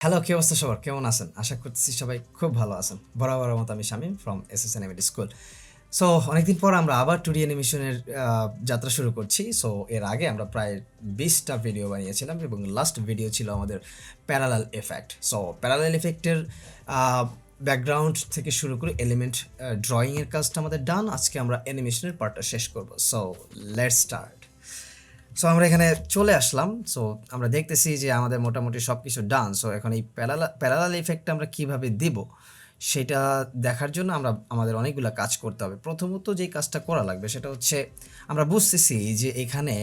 Hello, কি অবস্থা সবার? কেমন আছেন? আশা করতেছি সবাই খুব ভালো আছেন। বরাবরের মতো আমি Shamim from SS animated school. So অনেকদিন পর আমরা আবার 2D অ্যানিমেশনের যাত্রা শুরু করছি। সো এর আগে আমরা প্রায় 20টা ভিডিও বানিয়েছিলাম এবং লাস্ট ভিডিও ছিল আমাদের প্যারালাল ইফেক্ট। সো প্যারালাল ইফেক্টের ব্যাকগ্রাউন্ড থেকে শুরু করে এলিমেন্ট ড্রয়িংয়ের কাজটা আমাদের ডান। আজকে আমরা অ্যানিমেশনের পার্টটা শেষ করব। So let's start. সো আমরা এখানে চলে আসলাম। সো আমরা দেখতেছি যে আমাদের মোটামুটি সব কিছু ডান। সো এখন এই প্যারালাল ইফেক্টটা আমরা কিভাবে দিব সেটা দেখার জন্য আমাদের অনেকগুলো কাজ করতে হবে। প্রথমত যেই কাজটা করা লাগবে সেটা হচ্ছে আমরা বুঝতেছি যে এখানে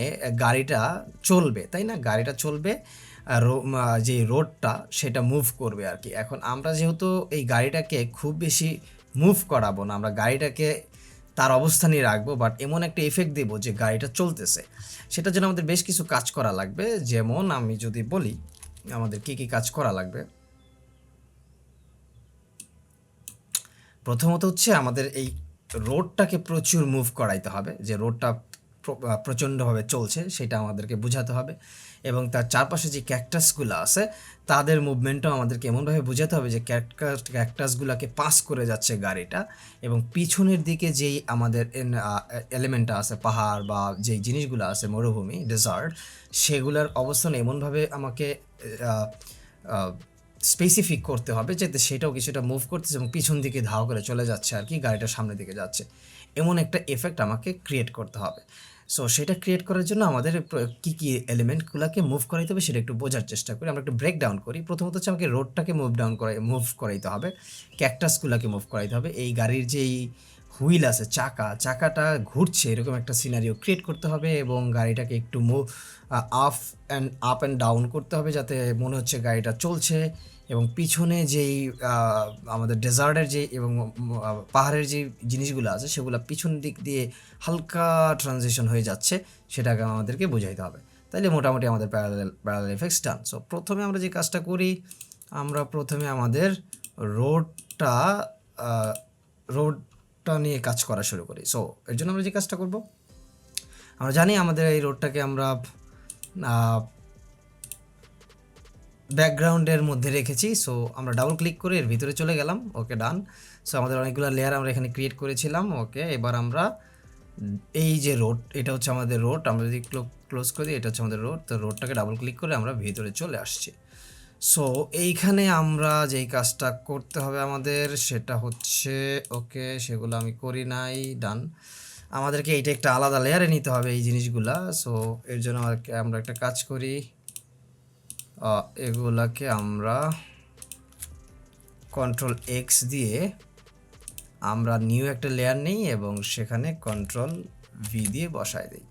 গাড়িটা চলবে, তাই না? গাড়িটা চলবে, যে রোডটা সেটা মুভ করবে আর কি। এখন আমরা যেহেতু এই গাড়িটাকে খুব বেশি মুভ করাবো না, আমরা গাড়িটাকে তার অবস্থানই রাখবো, বাট এমন একটা ইফেক্ট দেবো যে গাড়িটা চলতেছে। সেটার জন্য আমাদের বেশ কিছু কাজ করা লাগবে। যেমন আমি যদি বলি আমাদের কী কী কাজ করা লাগবে, প্রথমত হচ্ছে আমাদের এই রোডটাকে প্রচুর মুভ করাইতে হবে। যে রোডটা প্রচণ্ডভাবে চলছে সেটা আমাদেরকে বোঝাতে হবে, এবং তার চারপাশে যে ক্যাকটাসগুলো আছে তাদের মুভমেন্টটাও আমাদেরকে এমনভাবে বোঝাতে হবে যে ক্যাকটাসগুলোকে পাস করে যাচ্ছে গাড়িটা, এবং পিছনের দিকে যেই আমাদের এলিমেন্টটা আছে, পাহাড় বা যেই জিনিসগুলো আছে, মরুভূমি, ডেজার্ট, সেগুলোর অবস্থান এমনভাবে আমাকে স্পেসিফিক করতে হবে যাতে সেটাও কিছুটা মুভ করতেছে এবং পিছন দিকে ধাও করে চলে যাচ্ছে আর কি, গাড়িটা সামনের দিকে যাচ্ছে, এমন একটা এফেক্ট আমাকে ক্রিয়েট করতে হবে। সো সেটা ক্রিয়েট করার জন্য আমাদের কী কী এলিমেন্টগুলোকে মুভ করাইতে হবে সেটা একটু বোঝার চেষ্টা করি। আমরা একটু ব্রেক ডাউন করি। প্রথমত হচ্ছে আমাকে রোডটাকে মুভ করাইতে হবে, ক্যাকটাসগুলোকে মুভ করাইতে হবে, এই গাড়ির যেই হুইল আছে, চাকাটা ঘুরছে এরকম একটা সিনারিও ক্রিয়েট করতে হবে, এবং গাড়িটাকে একটু আপ অ্যান্ড ডাউন করতে হবে যাতে মনে হচ্ছে গাড়িটা চলছে, এবং পিছনে যেই আমাদের ডেজার্টের যে এবং পাহাড়ের যে জিনিসগুলো আছে সেগুলো পিছন দিক দিয়ে হালকা ট্রানজিশন হয়ে যাচ্ছে, সেটাকে আমাদেরকে বোঝাইতে হবে। তাইলে মোটামুটি আমাদের প্যারালাল এফেক্টস ডান। সো প্রথমে আমরা যে কাজটা করি, আমরা প্রথমে আমাদের রোডটা রোডটা নিয়ে কাজ করা শুরু করি। সো এর জন্য আমরা যে কাজটা করব, আমরা জানি আমাদের এই রোডটাকে আমরা ব্যাকগ্রাউন্ডের মধ্যে রেখেছি। সো আমরা ডাবল ক্লিক করে এর ভিতরে চলে গেলাম। ওকে, ডান। সো আমাদের অনেকগুলো লেয়ার আমরা এখানে ক্রিয়েট করেছিলাম। ওকে, এবার আমরা এই যে রোড, এটা হচ্ছে আমাদের রোড। আমরা যদি ক্লোজ করে দিই, এটা হচ্ছে আমাদের রোড। তো রোডটাকে ডাবল ক্লিক করে আমরা ভিতরে চলে আসছি। সো এইখানে আমরা যেই কাজটা করতে হবে আমাদের সেটা হচ্ছে, ওকে সেগুলো আমি করি নাই, ডান। আমাদেরকে এইটা একটা আলাদা লেয়ারে নিতে হবে এই জিনিসগুলা। সো এর জন্য আমরা একটা কাজ করি, এগুলাকে আমরা কন্ট্রোল এক্স দিয়ে আমরা নিউ একটা লেয়ার নিই এবং সেখানে কন্ট্রোল ভি দিয়ে বসায় দিই।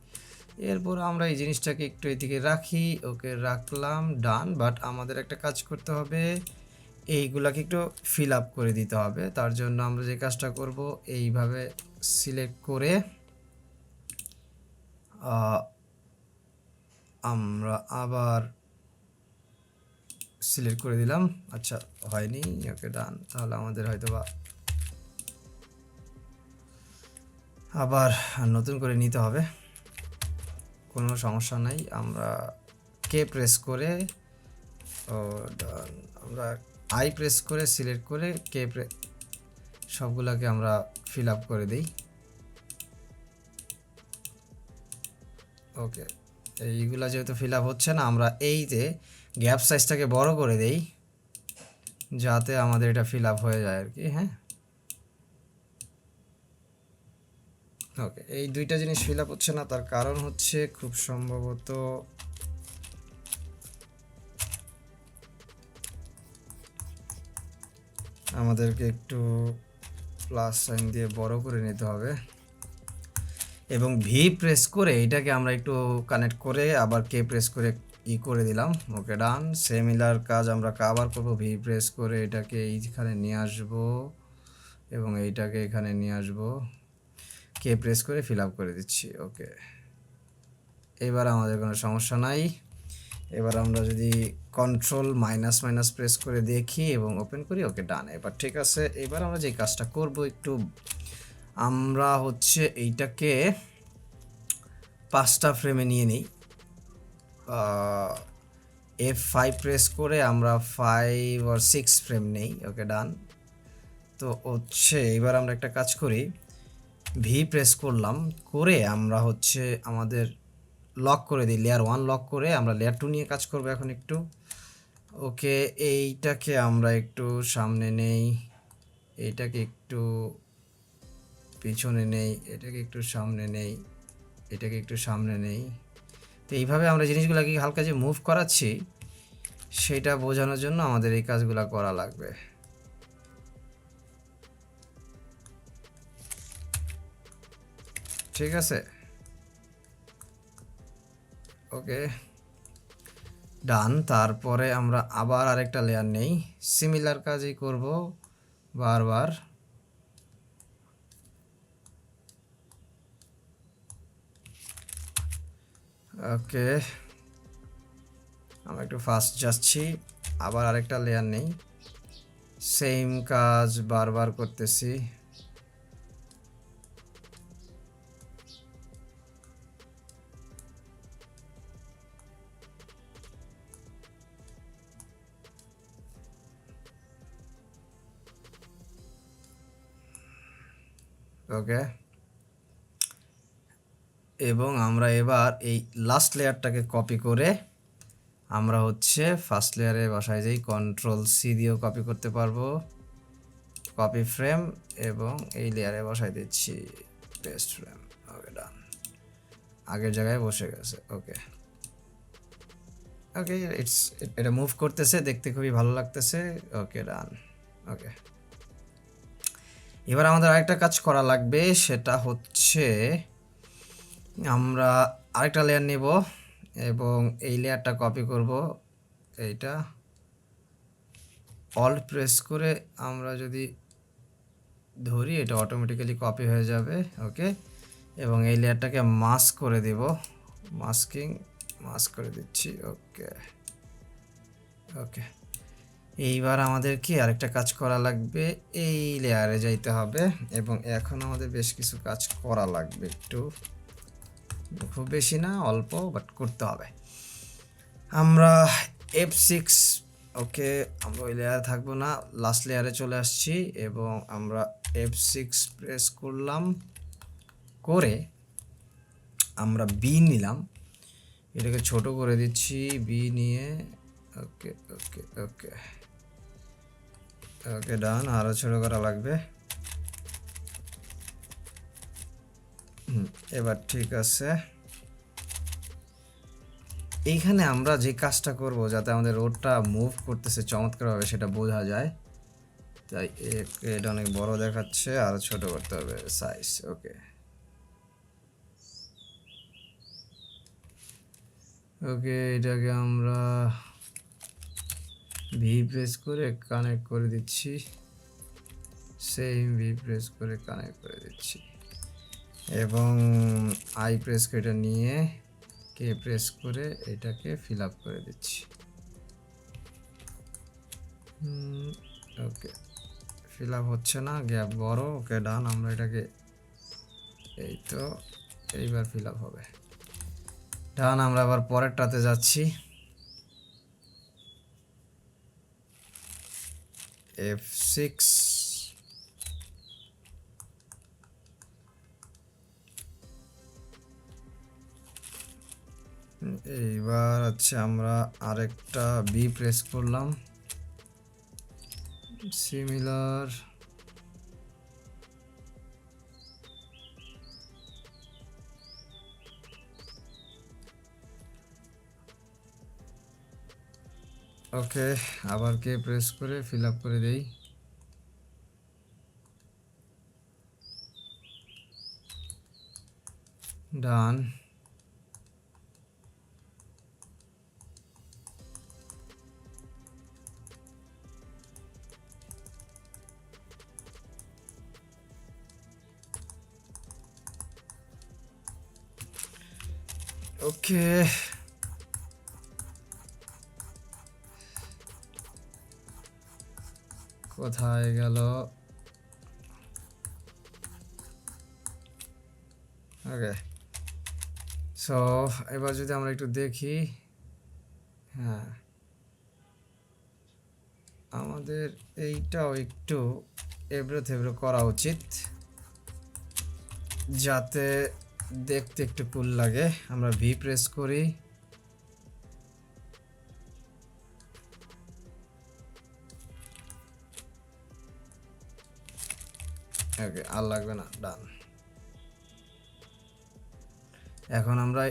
এরপর আমরা এই জিনিসটাকে একটু এদিকে রাখি। ওকে, রাখলাম, ডান। বাট আমাদের একটা কাজ করতে হবে, এইগুলাকে একটু ফিল আপ করে দিতে হবে। তার জন্য আমরা যে কাজটা করব, এইভাবে সিলেক্ট করে আমরা আবার সিলেক্ট করে দিলাম। আচ্ছা, হয়নি। ওকে, ডান। তাহলে আমাদের হয়তো বা আবার নতুন করে নিতে হবে, কোনো সমস্যা নাই। আমরা কে প্রেস করে, ও ডান, আমরা আই প্রেস করে সিলেক্ট করে সবগুলোকে আমরা ফিল আপ করে দিই। ওকে, এইগুলা যেহেতু ফিল আপ হচ্ছে না, আমরা এই যে গ্যাপ সাইজটাকে বড় করে দেই যাতে আমাদের এটা ফিল আপ হয়ে যায় আর কি। হ্যাঁ, ওকে, এই দুইটা জিনিস ফিল আপ হচ্ছে না, তার কারণ হচ্ছে খুব সম্ভবত আমাদেরকে একটু প্লাস সাইন দিয়ে বড় করে নিতে হবে, এবং ভি প্রেস করে এটাকে আমরা একটু কানেক্ট করে আবার কে প্রেস করে করে দিলাম। ওকে, ডান। সিমিলার কাজ আমরা আবার করব, ভি প্রেস করে এটাকে এইখানে নিয়ে আসব এবং এইটাকে এখানে নিয়ে আসব, কে প্রেস করে ফিল আপ করে দিচ্ছি। ওকে, এবার আমাদের কোনো সমস্যা নাই। এবার আমরা যদি কন্ট্রোল মাইনাস মাইনাস প্রেস করে দেখি এবং ওপেন করি, ওকে, ডান। এবার ঠিক আছে। এবার আমরা যে কাজটা করব, একটু আমরা হচ্ছে এইটাকে 5টা ফ্রেমে নিয়ে নিই। F5 প্রেস করে আমরা 5 or 6 ফ্রেম নেই। ওকে ডান। তো হচ্ছে এবার আমরা একটা কাজ করি, ভি প্রেস করলাম, করে আমরা হচ্ছে আমাদের লক করে দিই, লেয়ার 1 লক করে আমরা লেয়ার 2 নিয়ে কাজ করব এখন একটু। ওকে, এইটাকে আমরা একটু সামনে নেই, এইটাকে একটু পিছনে নেই, এটাকে একটু সামনে নেই, এটাকে একটু সামনে নেই। তো এইভাবে আমরা জিনিসগুলোকে হালকা যে মুভ করাচ্ছি সেটা বোঝানোর জন্য আমাদের এই কাজগুলো করা লাগবে। ঠিক আছে, ওকে ডান। তারপরে আমরা আবার আরেকটা লেয়ার নেই, সিমিলার কাজই করব বারবার। ওকে, আমরা একটু ফাস্ট যাচ্ছি, আবার আরেকটা লেয়ার নেই, সেম কাজ বারবার করতেছি। ওকে, এবং আমরা এবার এই লাস্ট লেয়ারটাকে কপি করে আমরা হচ্ছে ফার্স্ট লেয়ারে বসাই যাই, কন্ট্রোল সি দিয়েও কপি করতে পারবো, কপি ফ্রেম, এবং এই লেয়ারে বসাই দিচ্ছি পেস্ট ফ্রেম। ওকে ডান, আগের জায়গায় বসে গেছে। ওকে ওকে, এটা মুভ করতেছে, দেখতে খুবই ভালো লাগতেছে। ওকে ডান। ওকে, এবার আমাদের আরেকটা কাজ করা লাগবে, সেটা হচ্ছে আমরা আরেকটা লেয়ার নেব এবং এই লেয়ারটা কপি করব। এইটা অল্ট প্রেস করে আমরা যদি ধরি এটা অটোমেটিক্যালি কপি হয়ে যাবে। ওকে, এবং এই লেয়ারটাকে মাস্ক করে দেব, মাস্ক করে দিচ্ছি। ওকে ওকে, এইবার আমাদের কি আরেকটা কাজ করা লাগবে, এই লেয়ারে যাইতে হবে এবং এখন আমাদের বেশ কিছু কাজ করা লাগবে, একটু খুব বেশি না, অল্প, বাট করতে হবে। আমরা F6, ওকে আমরা ওই লেয়ারে থাকবো না, লাস্ট লেয়ারে চলে আসছি এবং আমরা F6 প্রেস করলাম, করে আমরা বি নিলাম, এটাকে ছোট করে দিচ্ছি, বি নিয়ে। ওকে ওকে ওকে ওকে ডান, আরও ছোট করা লাগবে। এবার ঠিক আছে, এইখানে আমরা যে কাজটা করব যাতে আমাদের রোডটা মুভ করতেছে চমৎকারভাবে সেটা বোঝা যায়, তাই এটা অনেক বড় দেখাচ্ছে, আরও ছোট করতে হবে সাইজ। ওকে ওকে, এটাকে আমরা ভি প্রেস করে কানেক্ট করে দিচ্ছি, সেম ভি প্রেস করে কানেক্ট করে দিচ্ছি, এবং আই প্রেস করে এটা নিয়ে কে প্রেস করে এটাকে ফিল আপ করে দিচ্ছি। ওকে, ফিল আপ হচ্ছে না, গ্যাপ বড়। ওকে ডান, আমরা এটাকে এই তো এইবার ফিল আপ হবে। ডান, আমরা আবার পরেরটাতে যাচ্ছি, F6, এইবার হচ্ছে আমরা আরেকটা বি প্রেস করলাম, সিমিলার। ওকে, আবার কে প্রেস করে ফিল আপ করে দেই। ডান, ওকে কোথায় গেল? ওকে, সো এবার যদি আমরা একটু দেখি, হ্যাঁ আমাদের এইটাও একটু এবড়ো থেবড়ো করা উচিত, যাতে দেখতে একটু কুল লাগে। আমরা ভি প্রেস করি, ওকে আর লাগবে না, ডান। এখন আমরা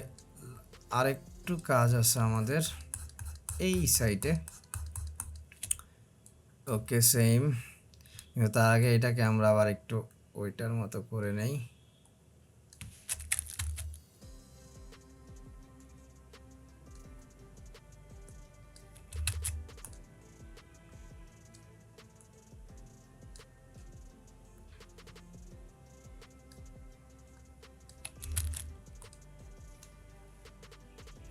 আরেকটু কাজ আছে আমাদের এই সাইডে, ওকে সেম। কিন্তু তার আগে এটাকে আমরা আবার একটু ওইটার মতো করে নেই।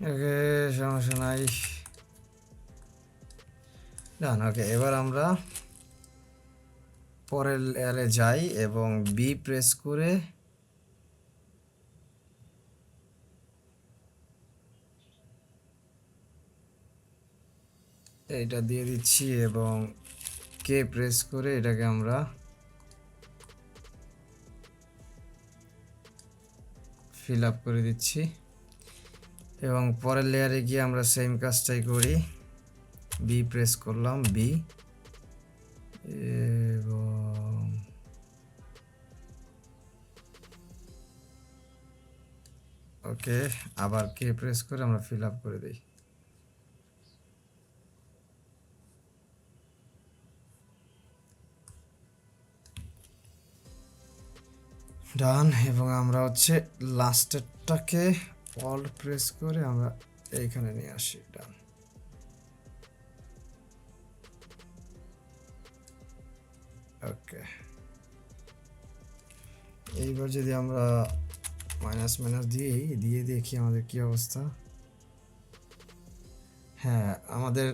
ওকে সমস্যা নাই, ডান। ওকে এবার আমরা পরের লেয়ারে যাই এবং বি প্রেস করে এইটা দিয়ে দিচ্ছি এবং কে প্রেস করে এটাকে আমরা ফিল আপ করে দিচ্ছি এবং পরের লেয়ারে গিয়ে আমরা সেম কাজটাই করি। বি প্রেস করলাম, বি, এবং ওকে আবার কে প্রেস করে আমরা ফিল আপ করে দিই। ডান। এবং আমরা হচ্ছে লাস্টেরটাকে অল্ট প্রেস করে আমরা এইখানে নিয়ে আসি, ডান। ওকে এইবার যদি আমরা মাইনাস মাইনাস দিয়ে দেখি আমাদের কি অবস্থা। হ্যাঁ, আমাদের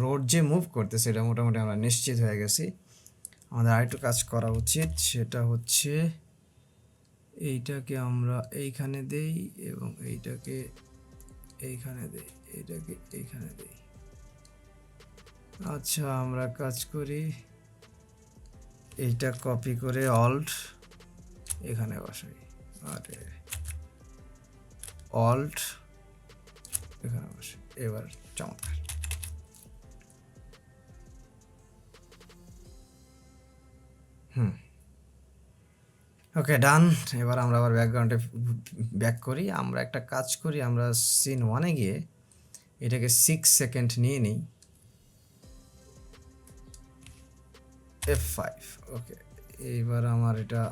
রোড যে মুভ করতেছে এটা মোটামুটি আমরা নিশ্চিত হয়ে গেছি। আমাদের আরেকটু কাজ করা উচিত, সেটা হচ্ছে এইটাকে আমরা এইখানে দেই এবং এইটাকে এইখানে দেই, এইটাকে এইখানে দেই। আচ্ছা আমরা কাজ করি, এইটা কপি করে অল্ট এখানে বসাই, আরে অল্ট এখানে বসাই। এবার চমৎকার। ওকে ডান। এবার আমরা আবার ব্যাকগ্রাউন্ডে ব্যাক করি। আমরা একটা কাজ করি, আমরা সিন 1-এ গিয়ে এটাকে 6 সেকেন্ড নিয়ে নিই, F5। ওকে এইবার আমার এটা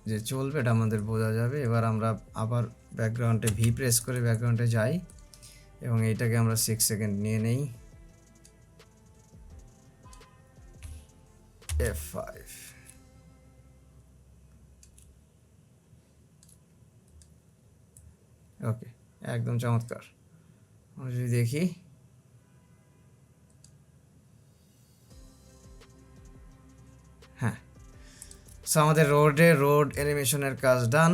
যে চলবে এটা আমাদের বোঝা যাবে। এবার আমরা আবার ব্যাকগ্রাউন্ডে ভি প্রেস করে ব্যাকগ্রাউন্ডে যাই এবং এইটাকে আমরা 6 সেকেন্ড নিয়ে নেই, F5। ওকে একদম চমৎকার। আমরা যদি দেখি, হ্যাঁ, সো আমাদের রোড অ্যানিমেশনের কাজ ডান।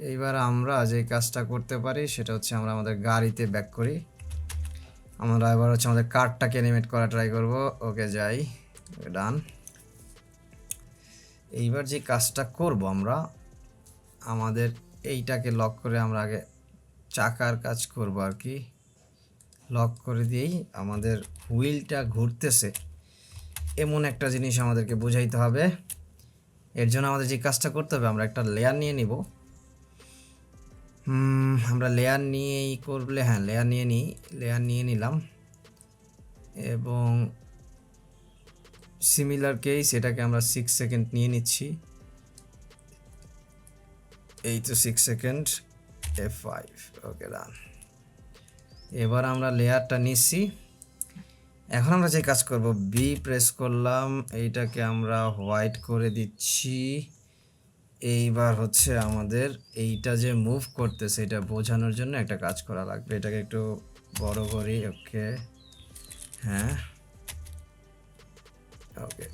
এইবার আমরা যে কাজটা করতে পারি সেটা হচ্ছে আমরা আমাদের গাড়িতে ব্যাক করি। আমরা এবার হচ্ছে আমাদের কারটাকে অ্যানিমেট করা ট্রাই করব। ওকে যাই, ডান। এইবার যে কাজটা করব আমরা আমাদের এইটাকে লক করে আমরা আগে চাকার কাজ করব আর কি। লক করে দিয়েই আমাদের হুইলটা ঘুরতেছে এমন একটা জিনিস আমাদেরকে বোঝাইতে হবে। এর জন্য আমাদের যে কাজটা করতে হবে, আমরা একটা লেয়ার নিয়ে নিব। আমরা লেয়ার নিয়েই করলে, হ্যাঁ লেয়ার নিয়ে নিলাম এবং সিমিলার কেস এটাকে আমরা 6 সেকেন্ড নিয়ে নিচ্ছি। এই তো 6 সেকেন্ড, F5। ওকে ডান। এবার আমরা লেয়ারটা নিচ্ছি। এখন আমরা যে কাজ করব, বি প্রেস করলাম, এইটাকে আমরা হোয়াইট করে দিচ্ছি। এইবার হচ্ছে আমাদের এইটা যে মুভ করতেছে এটা বোঝানোর জন্য একটা কাজ করা লাগবে। এটাকে একটু বড় করি, ওকে হ্যাঁ ওকে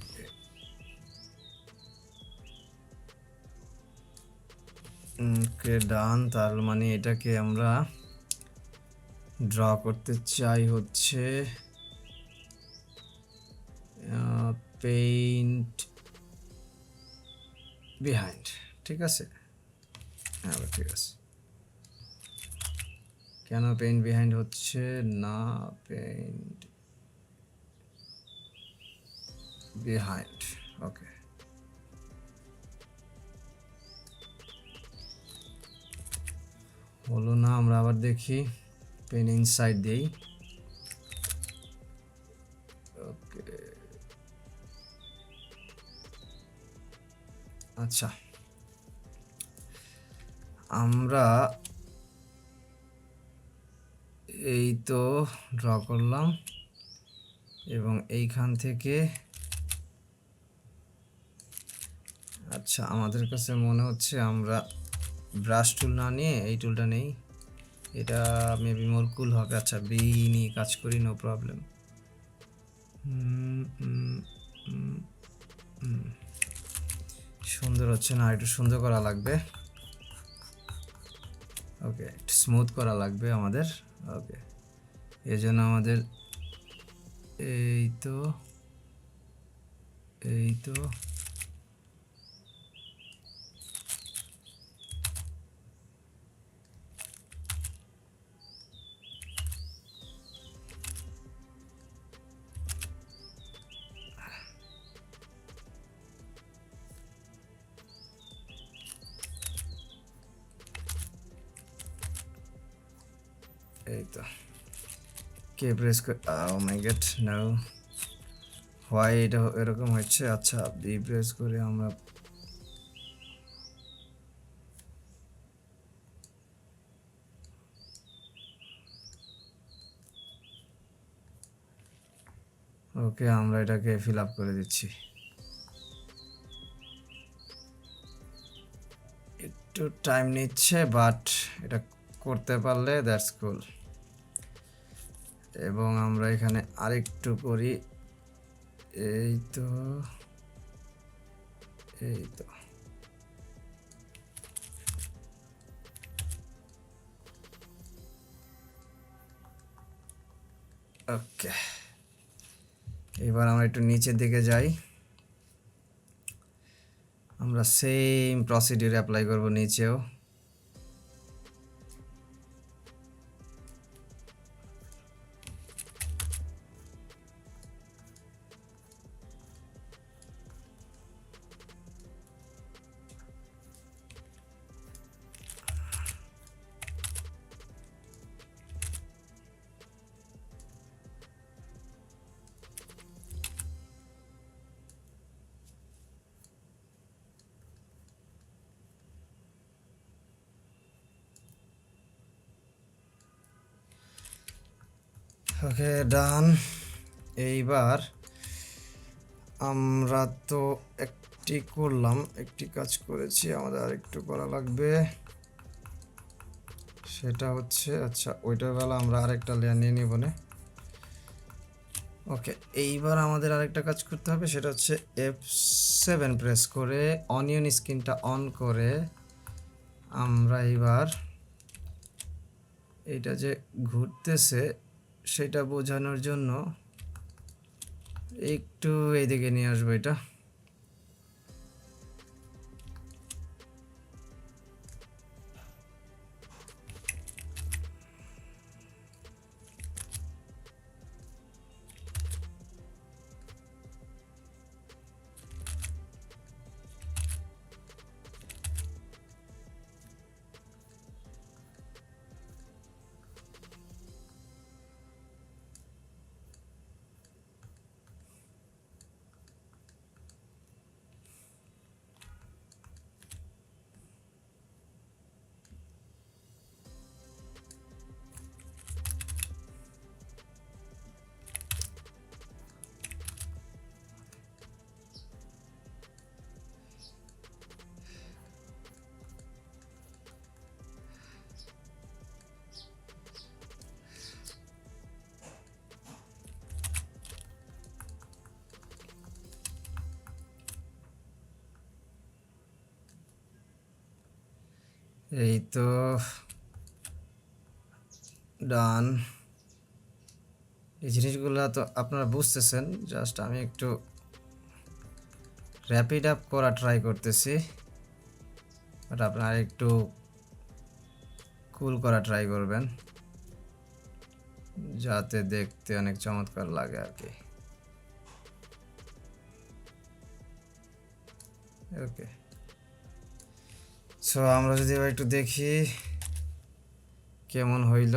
ওকে ডান। তার মানে এটাকে আমরা ড্র করতে চাই হচ্ছে পেইন্ট বিহাইন্ড, ঠিক আছে? হ্যাঁ ঠিক আছে। কেন পেইন্ট বিহাইন্ড হচ্ছে না? পেইন্ট বিহাইন্ড, ওকে। হলো না, আমরা আবার দেখি। পেন ইনসাইড দেই, ওকে। আচ্ছা, আমরা এই তো ড্র করলাম এবং এইখান থেকে আচ্ছা আমাদের কাছে মনে হচ্ছে আমরা ব্রাশ টুল না নিয়ে এই টুলটা নেই, এটা মেবি মোর কুল হবে। আচ্ছা বি নিয়ে কাজ করি, নো প্রবলেম। সুন্দর হচ্ছে না, একটু সুন্দর করা লাগবে। ওকে, একটু স্মুথ করা লাগবে আমাদের। ওকে, এই জন্য আমাদের এই তো এই তো এই তো কে প্রেস করে, ও মাই গড নো, হোয়াই এটা এরকম হচ্ছে। আচ্ছা বি প্রেস করে আমরা ওকে, আমরা এটাকে ফিল আপ করে দিচ্ছি। একটু টাইম নিচ্ছে বাট এটা করতে পারলে দ্যাটস কুল। এবং আমরা এখানে আরেকটু করি, এই তো এই তো ওকে। এবার আমরা একটু নিচের দিকে যাই, আমরা সেম প্রসিডিউর অ্যাপ্লাই করব নিচেও। ওকে ডান। এইবার আমরা তো একটি করলাম, একটি কাজ করেছি, আমাদের আরেকটু করা লাগবে। সেটা হচ্ছে আচ্ছা ওইটার বেলা আমরা আরেকটা লেয়ার নিয়ে নিব না। ওকে, এইবার আমাদের আরেকটা কাজ করতে হবে, সেটা হচ্ছে F7 প্রেস করে অনিয়ন স্ক্রিনটা অন করে আমরা এইবার এইটা যে ঘুরতেছে সেটা বোঝানোর জন্য একটু এইদিকে নিয়ে আসবো এটা। এই তো ডান। এই জিনিসগুলো তো আপনারা বুঝতেছেন, জাস্ট আমি একটু র্যাপিড আপ করা ট্রাই করতেছি, বাট আপনারা একটু কুল করা ট্রাই করবেন যাতে দেখতে অনেক চমৎকার লাগে আর কি। ওকে, সো আমরা যদি এবার একটু দেখি কেমন হইল।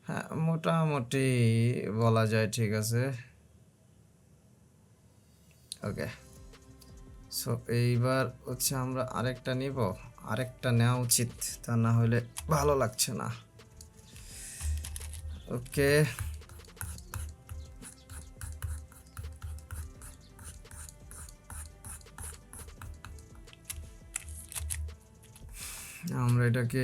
হ্যাঁ, মোটামুটি বলা যায় ঠিক আছে। ওকে, সো এইবার হচ্ছে আমরা আরেকটা নিব, আরেকটা নেওয়া উচিত, তা না হলে ভালো লাগছে না। ওকে, আমরা এটাকে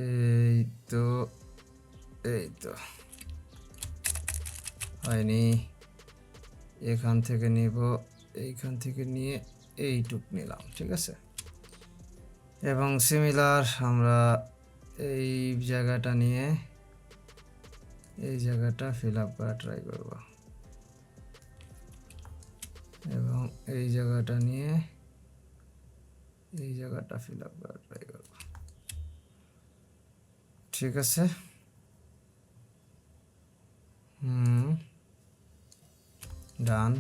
এই তো, এই তো হয়নি, এখান থেকে নিব, এইখান থেকে নিয়ে এইটুক নিলাম, ঠিক আছে। এবং সিমিলার আমরা এই জায়গাটা নিয়ে এই জায়গাটা ফিল আপ করা ট্রাই করব, এবং এই জায়গাটা নিয়ে এই জায়গাটা ফিল আপ করা ট্রাই করব, ঠিক আছে। ডান।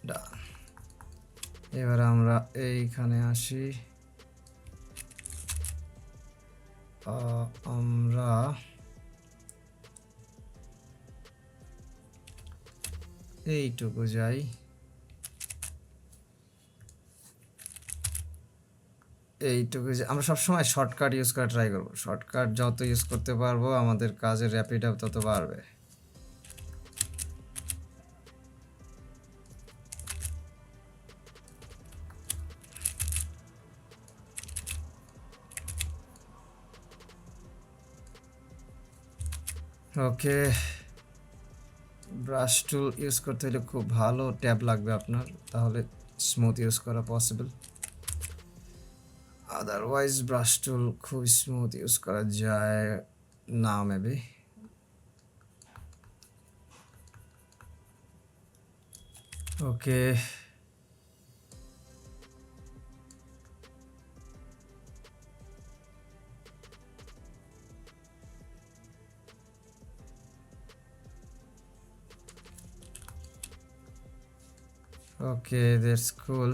ডান। এবার আমরা এইখানে আসি, আমরা এইটুকু যাই, এইটুকু আমরা সবসময় শর্টকাট ইউজ করা ট্রাই করবো। শর্টকাট যত ইউজ করতে পারবো আমাদের কাজের র্যাপিড আপ তত বাড়বে। ওকে, ব্রাশ টুল ইউজ করতে হলে খুব ভালো ট্যাব লাগবে আপনার, তাহলে স্মুথ ইউজ করা পসিবল। আদারওয়াইজ ব্রাশ টুল খুব স্মুথ ইউজ করা যায় না মেবি। ওকে, ওকে, দ্যাটস কুল।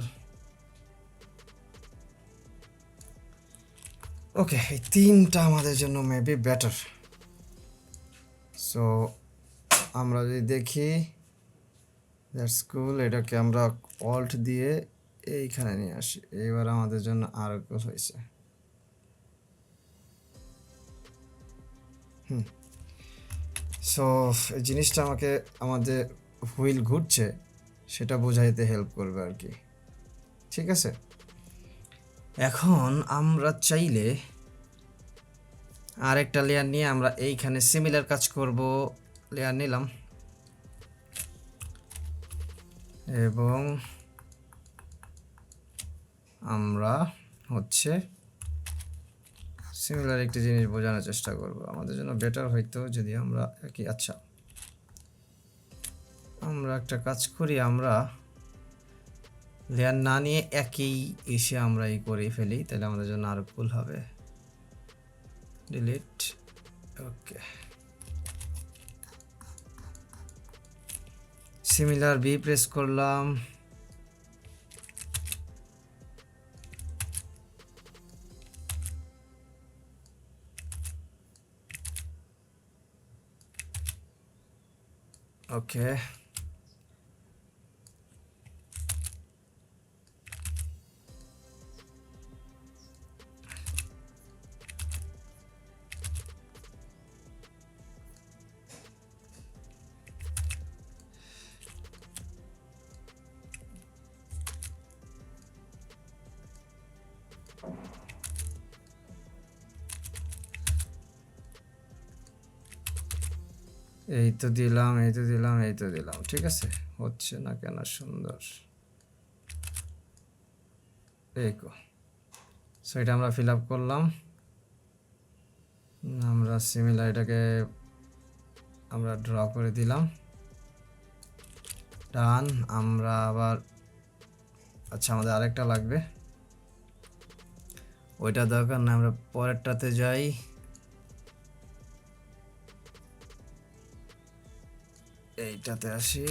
ওকে, এই তিনটা আমাদের জন্য মেবি বেটার। সো আমরা যদি দেখি, দ্যাটস কুল, এটাকে আমরা অল্ট দিয়ে এইখানে নিয়ে আসি, এইবার আমাদের জন্য আরো কুল হয়েছে। সো এই জিনিসটা আমাকে আমাদের হুইল ঘুরছে সেটা বোঝাইতে হেল্প করবে আর কি, ঠিক আছে। এখন আমরা চাইলে আরেকটা লেয়ার নিয়ে আমরা এইখানে সিমিলার কাজ করব। লেয়ার নিলাম এবং আমরা হচ্ছে সিমিলার একটি জিনিস বোঝানোর চেষ্টা করব। আমাদের জন্য বেটার হইতো যদি আমরা একই, আচ্ছা আমরা একটা কাজ করি, আমরা লেয়ার না নিয়ে একই এসে আমরা এই করে ফেলি, তাহলে আমাদের জন্য আরো কুল হবে। ডিলিট। ওকে, সিমিলার বি প্রেস করলাম, ওকে, এই তো দিলাম, এই তো দিলাম, এই তো দিলাম, ঠিক আছে। হচ্ছে না কেন? সুন্দর, এই কো। সো এটা আমরা ফিল আপ করলাম। আমরা সিমিলার এটাকে আমরা ড্র করে দিলাম, ডান। আমরা আবার, আচ্ছা আমাদের আরেকটা লাগবে, ওইটা দরকার না, আমরা পরেরটাতে যাই। এইটাতে আসি,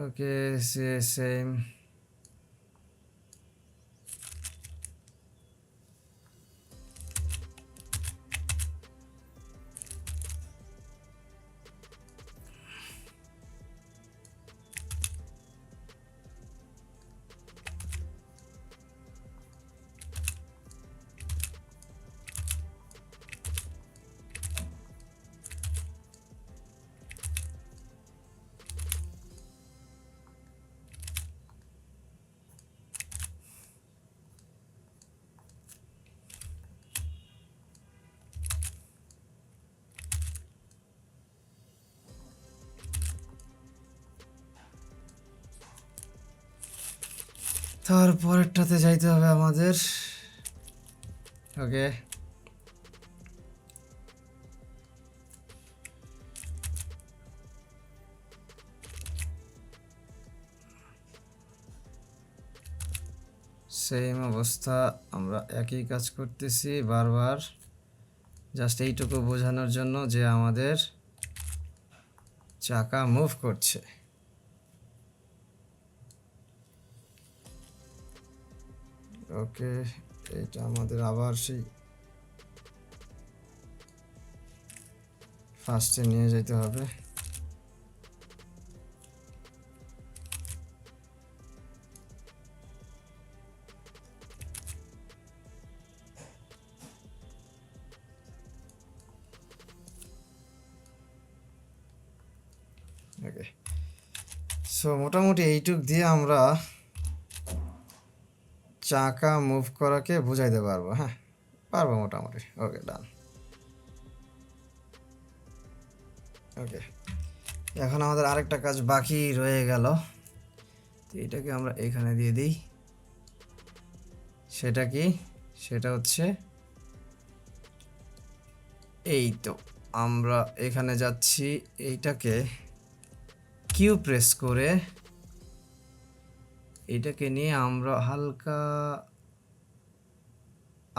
ওকে সেম। তারপরেরটাতে যাইতে হবে আমাদের, ওকে। সেম অবস্থা, আমরা একই কাজ করতেছি বারবার, জাস্ট এইটুকু বোঝানোর জন্য যে আমাদের চাকা মুভ করছে। ওকে, এটা আমাদের আবার সেই ফার্স্টে নিয়ে যেতে হবে। ওকে, সো মোটামুটি এইটুক দিয়ে আমরা চাকা মুভ করাকে বুঝাইতে পারবো। হ্যাঁ, পারবো মোটামুটি। ওকে, ডান। ওকে, এখন আমাদের আরেকটা কাজ বাকি রয়ে গেল, তো এটাকে আমরা এখানে দিয়ে দিই। সেটা কি? সেটা হচ্ছে এই তো, আমরা এখানে যাচ্ছি, এইটাকে কিউ প্রেস করে এটাকে নিয়ে আমরা হালকা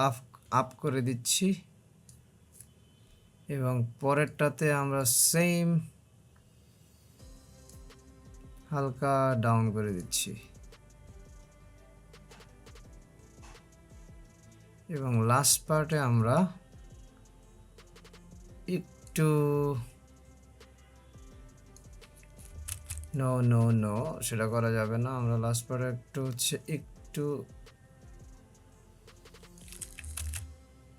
আপ আপ করে দিচ্ছি, এবং পরেরটাতে আমরা সেম হালকা ডাউন করে দিচ্ছি, এবং লাস্ট পার্টে আমরা একটু নো নো নো, সেটা করা যাবে না। আমরা লাস্ট পার্টে একটু হচ্ছে একটু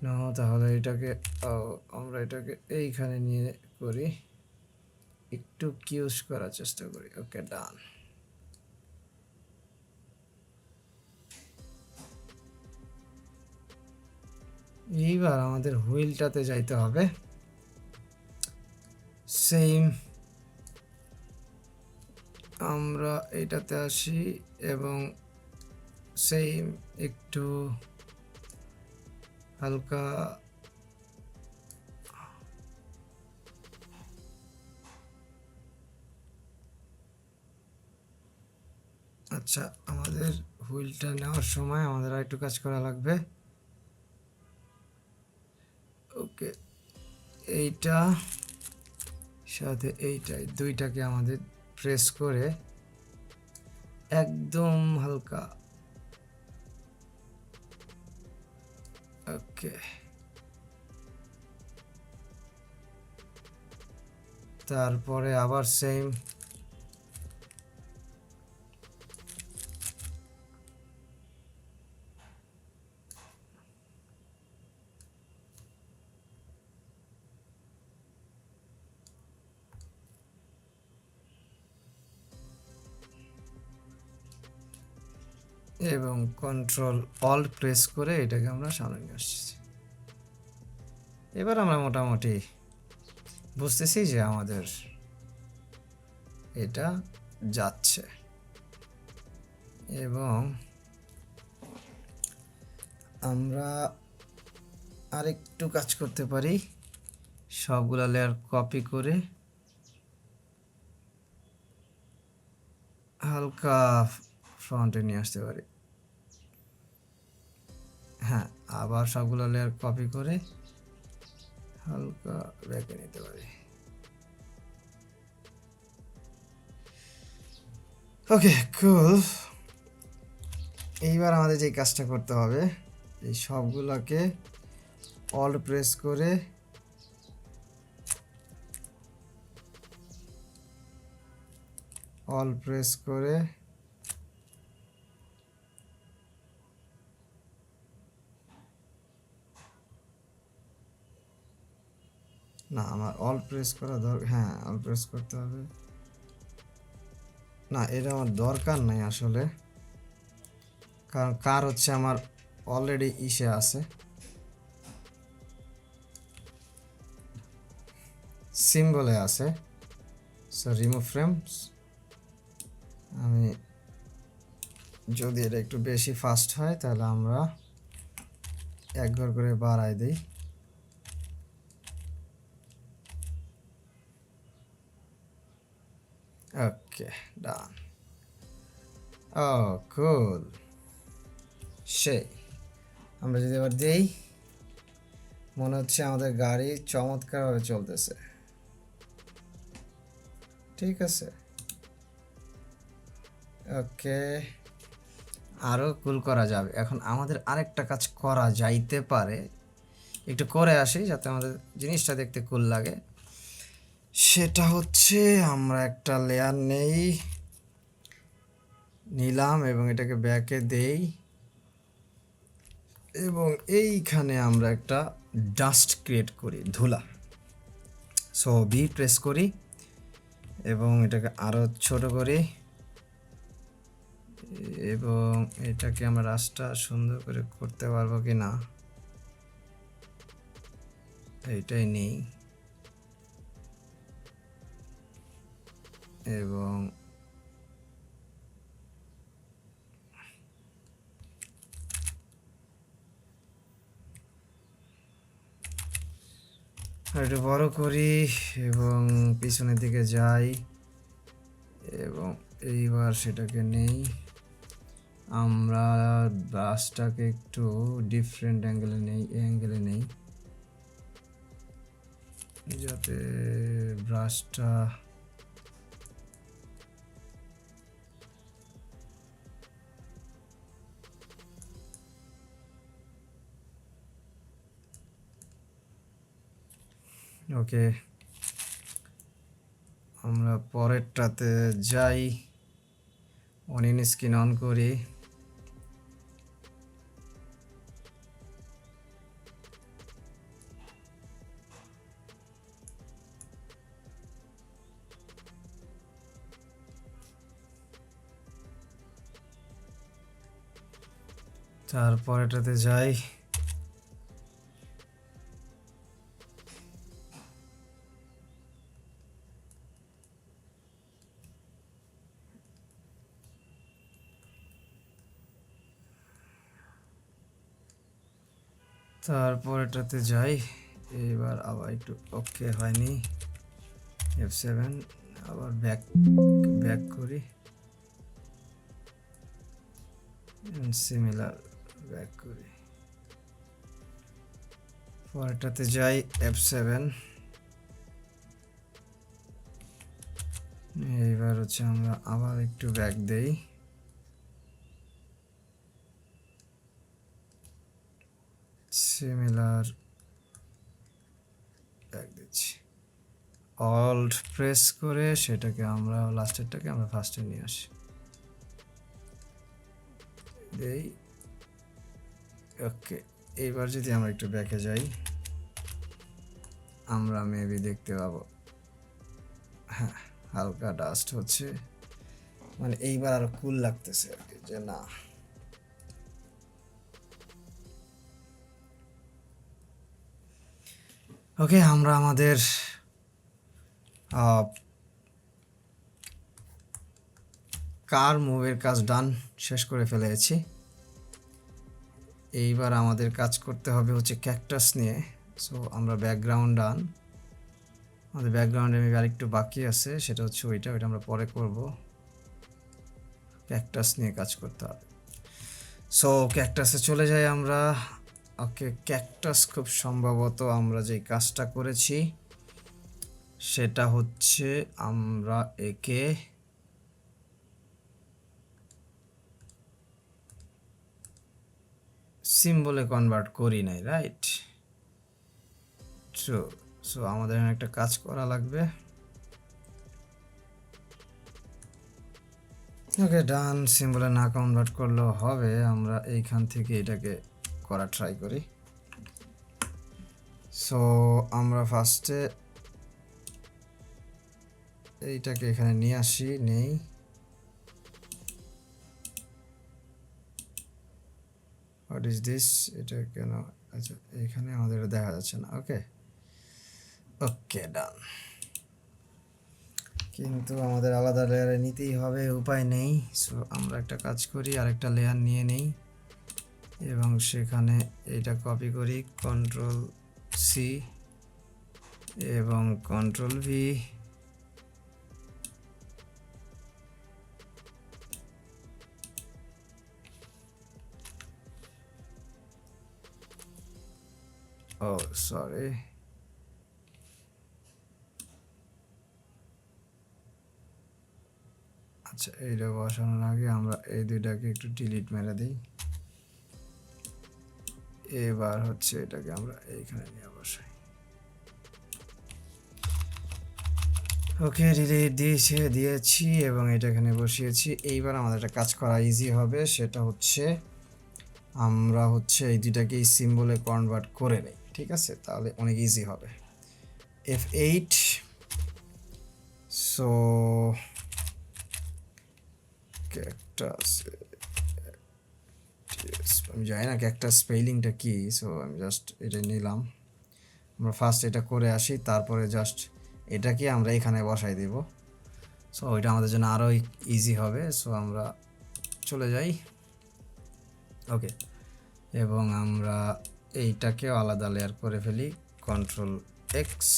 না, তাহলে এটাকে আমরা এটাকে এইখানে নিয়ে করি, একটু কিউজ করার চেষ্টা করি। ওকে, ডান। এইবার আমাদের হুইলটাতে যাইতে হবে, সেম আমরা এটাতে আসি এবং সেম একটু হালকা আচ্ছা, আমাদের হুইলটা নেওয়ার সময় আমাদের আরেকটু কাজ করা লাগবে। ওকে, এইটা সাথে এইটাই দুইটাকে আমাদের প্রেস করে একদম হালকা, ওকে, তারপরে আবার সেম এবং কন্ট্রোল অল্ট প্রেস করে এটাকে আমরা সামনে নিয়ে আসছি। এবার আমরা মোটামুটি বুঝতেছি যে আমাদের এটা যাচ্ছে। এবং আমরা আরেকটু কাজ করতে পারি, সবগুলা লেয়ার কপি করে হালকা ফ্রন্টে নিয়ে আসতে পারি। হ্যাঁ, আবার সবগুলো লেয়ার কপি করে হালকা ব্যাকে নিতে পারি। ওকে, কুল। এইবার আমাদের যে কাজটা করতে হবে, এই সবগুলোকে অল্ট প্রেস করে না, আমার অল্ট প্রেস করা দরকার। হ্যাঁ, অল্ট প্রেস করতে হবে। না, এটা আমার দরকার নাই আসলে, কারণ কার হচ্ছে আমার অলরেডি ইসে আছে, সিম্বলে আছে। So remove frames. আমি যদি এটা একটু বেশি ফাস্ট হয় তাহলে আমরা এক ঘর করে বাড়াই দিই। ওকে, ডান। ও কুল, সেই। আমরা যদি এবার দিই, মনে হচ্ছে আমাদের গাড়ি চমৎকারভাবে চলতেছে। ঠিক আছে, ওকে, আরও কুল করা যাবে। এখন আমাদের আরেকটা কাজ করা যাইতে পারে, একটু করে আসি যাতে আমাদের জিনিসটা দেখতে কুল লাগে। সেটা হচ্ছে আমরা একটা লেয়ার নিলাম এবং এটাকে ব্যাকে দেই, এবং এইখানে আমরা একটা ডাস্ট ক্রিয়েট করি, ধুলা। সো বি প্রেস করি এবং এটাকে আরও ছোট করি, এবং এটাকে আমরা রাস্তা সুন্দর করে করতে পারবো কি না এইটাই নেই। এবং একটু বড় করি এবং পিছনের দিকে যাই, এবং এইবার সেটাকে নেই। আমরা ব্রাশটাকে একটু ডিফারেন্ট অ্যাঙ্গেলে নেই যাতে ব্রাশটা ওকে। আমরা পরেরটাতে যাই, অন স্ক্রিন অন করি, তারপরেটাতে যাই, তারপরেটাতে যাই। এবার আবার একটু ওকে হয়নি, F7, আবার ব্যাক করি, সিমিলার ব্যাক করি। পরেরটাতে যাই, F7। এইবার হচ্ছে আমরা আবার একটু ব্যাক দেই, সিমিলার ব্যাক দিচ্ছি। অল্ট প্রেস করে সেটাকে আমরা লাস্টেরটাকে আমরা ফার্স্টে নিয়ে আসি, দেই। ওকে, এইবার যদি আমরা একটু ব্যাকে যাই, আমরা মেবি দেখতে পাবো, হ্যাঁ, হালকা ডাস্ট হচ্ছে, মানে এইবার আরো কুল লাগতেছে আর কি, যে না ওকে, আমরা আমাদের কার মুভের কাজ ডান শেষ করে ফেলেছি। এইবার আমাদের কাজ করতে হবে হচ্ছে ক্যাকটাস নিয়ে। সো আমরা ব্যাকগ্রাউন্ড ডান, আমাদের ব্যাকগ্রাউন্ডে মেবি আরেকটু বাকি আছে, সেটা হচ্ছে ওইটা আমরা পরে করব। ক্যাকটাস নিয়ে কাজ করতে হবে। সো ক্যাকটাসে চলে যাই আমরা। ওকে, ক্যাকটাস খুব সম্ভবত আমরা যে কাজটা করেছি সেটা হচ্ছে আমরা একে সিম্বলে কনভার্ট করি নাই, রাইট? ট্রু। সো আমাদের এখানে একটা কাজ করা লাগবে। ওকে, ডান। সিম্বলে না কনভার্ট করলেও হবে, আমরা এইখান থেকে এটাকে করা ট্রাই করি। সো আমরা ফার্স্টে এইটাকে এখানে নিয়ে আসি, নেই। What is this? এটা কেন? আচ্ছা, এখানে আমাদের এটা দেখা যাচ্ছে না। ওকে ওকে, ডান। কিন্তু আমাদের আলাদা লেয়ারে নিতেই হবে, উপায় নেই। সো আমরা একটা কাজ করি, আরেকটা লেয়ার নিয়ে নেই এবং সেখানে এটা কপি করি, কন্ট্রোল সি এবং কন্ট্রোল ভি। ও সরি, আচ্ছা এইটা বসানোর আগে আমরা এই দুইটাকে একটু ডিলিট মেরে দিই। এবার হচ্ছে এটাকে আমরা এইখানে নিয়ে বসাই। ওকে, ডিলিট দিয়েছি এবং এটা এখানে বসিয়েছি। এইবার আমাদের একটা কাজ করা ইজি হবে, সেটা হচ্ছে আমরা হচ্ছে এই দুইটাকে এই সিম্বলে কনভার্ট করে নেই, ঠিক আছে? তাহলে অনেক ইজি হবে। F8। সো ক্যাকটাস, আমি জানি না ক্যাকটাস স্পেলিংটা কি, সো আমি জাস্ট এটা নিলাম। আমরা ফার্স্ট এটা করে আসি, তারপরে জাস্ট এটাকে আমরা এখানে বসাই দেব। সো এটা আমাদের জন্য আরও ইজি হবে। সো আমরা চলে যাই। ওকে, এবং আমরা এইটাকেও আলাদা লেয়ার করে ফেলি, কন্ট্রোল এক্স,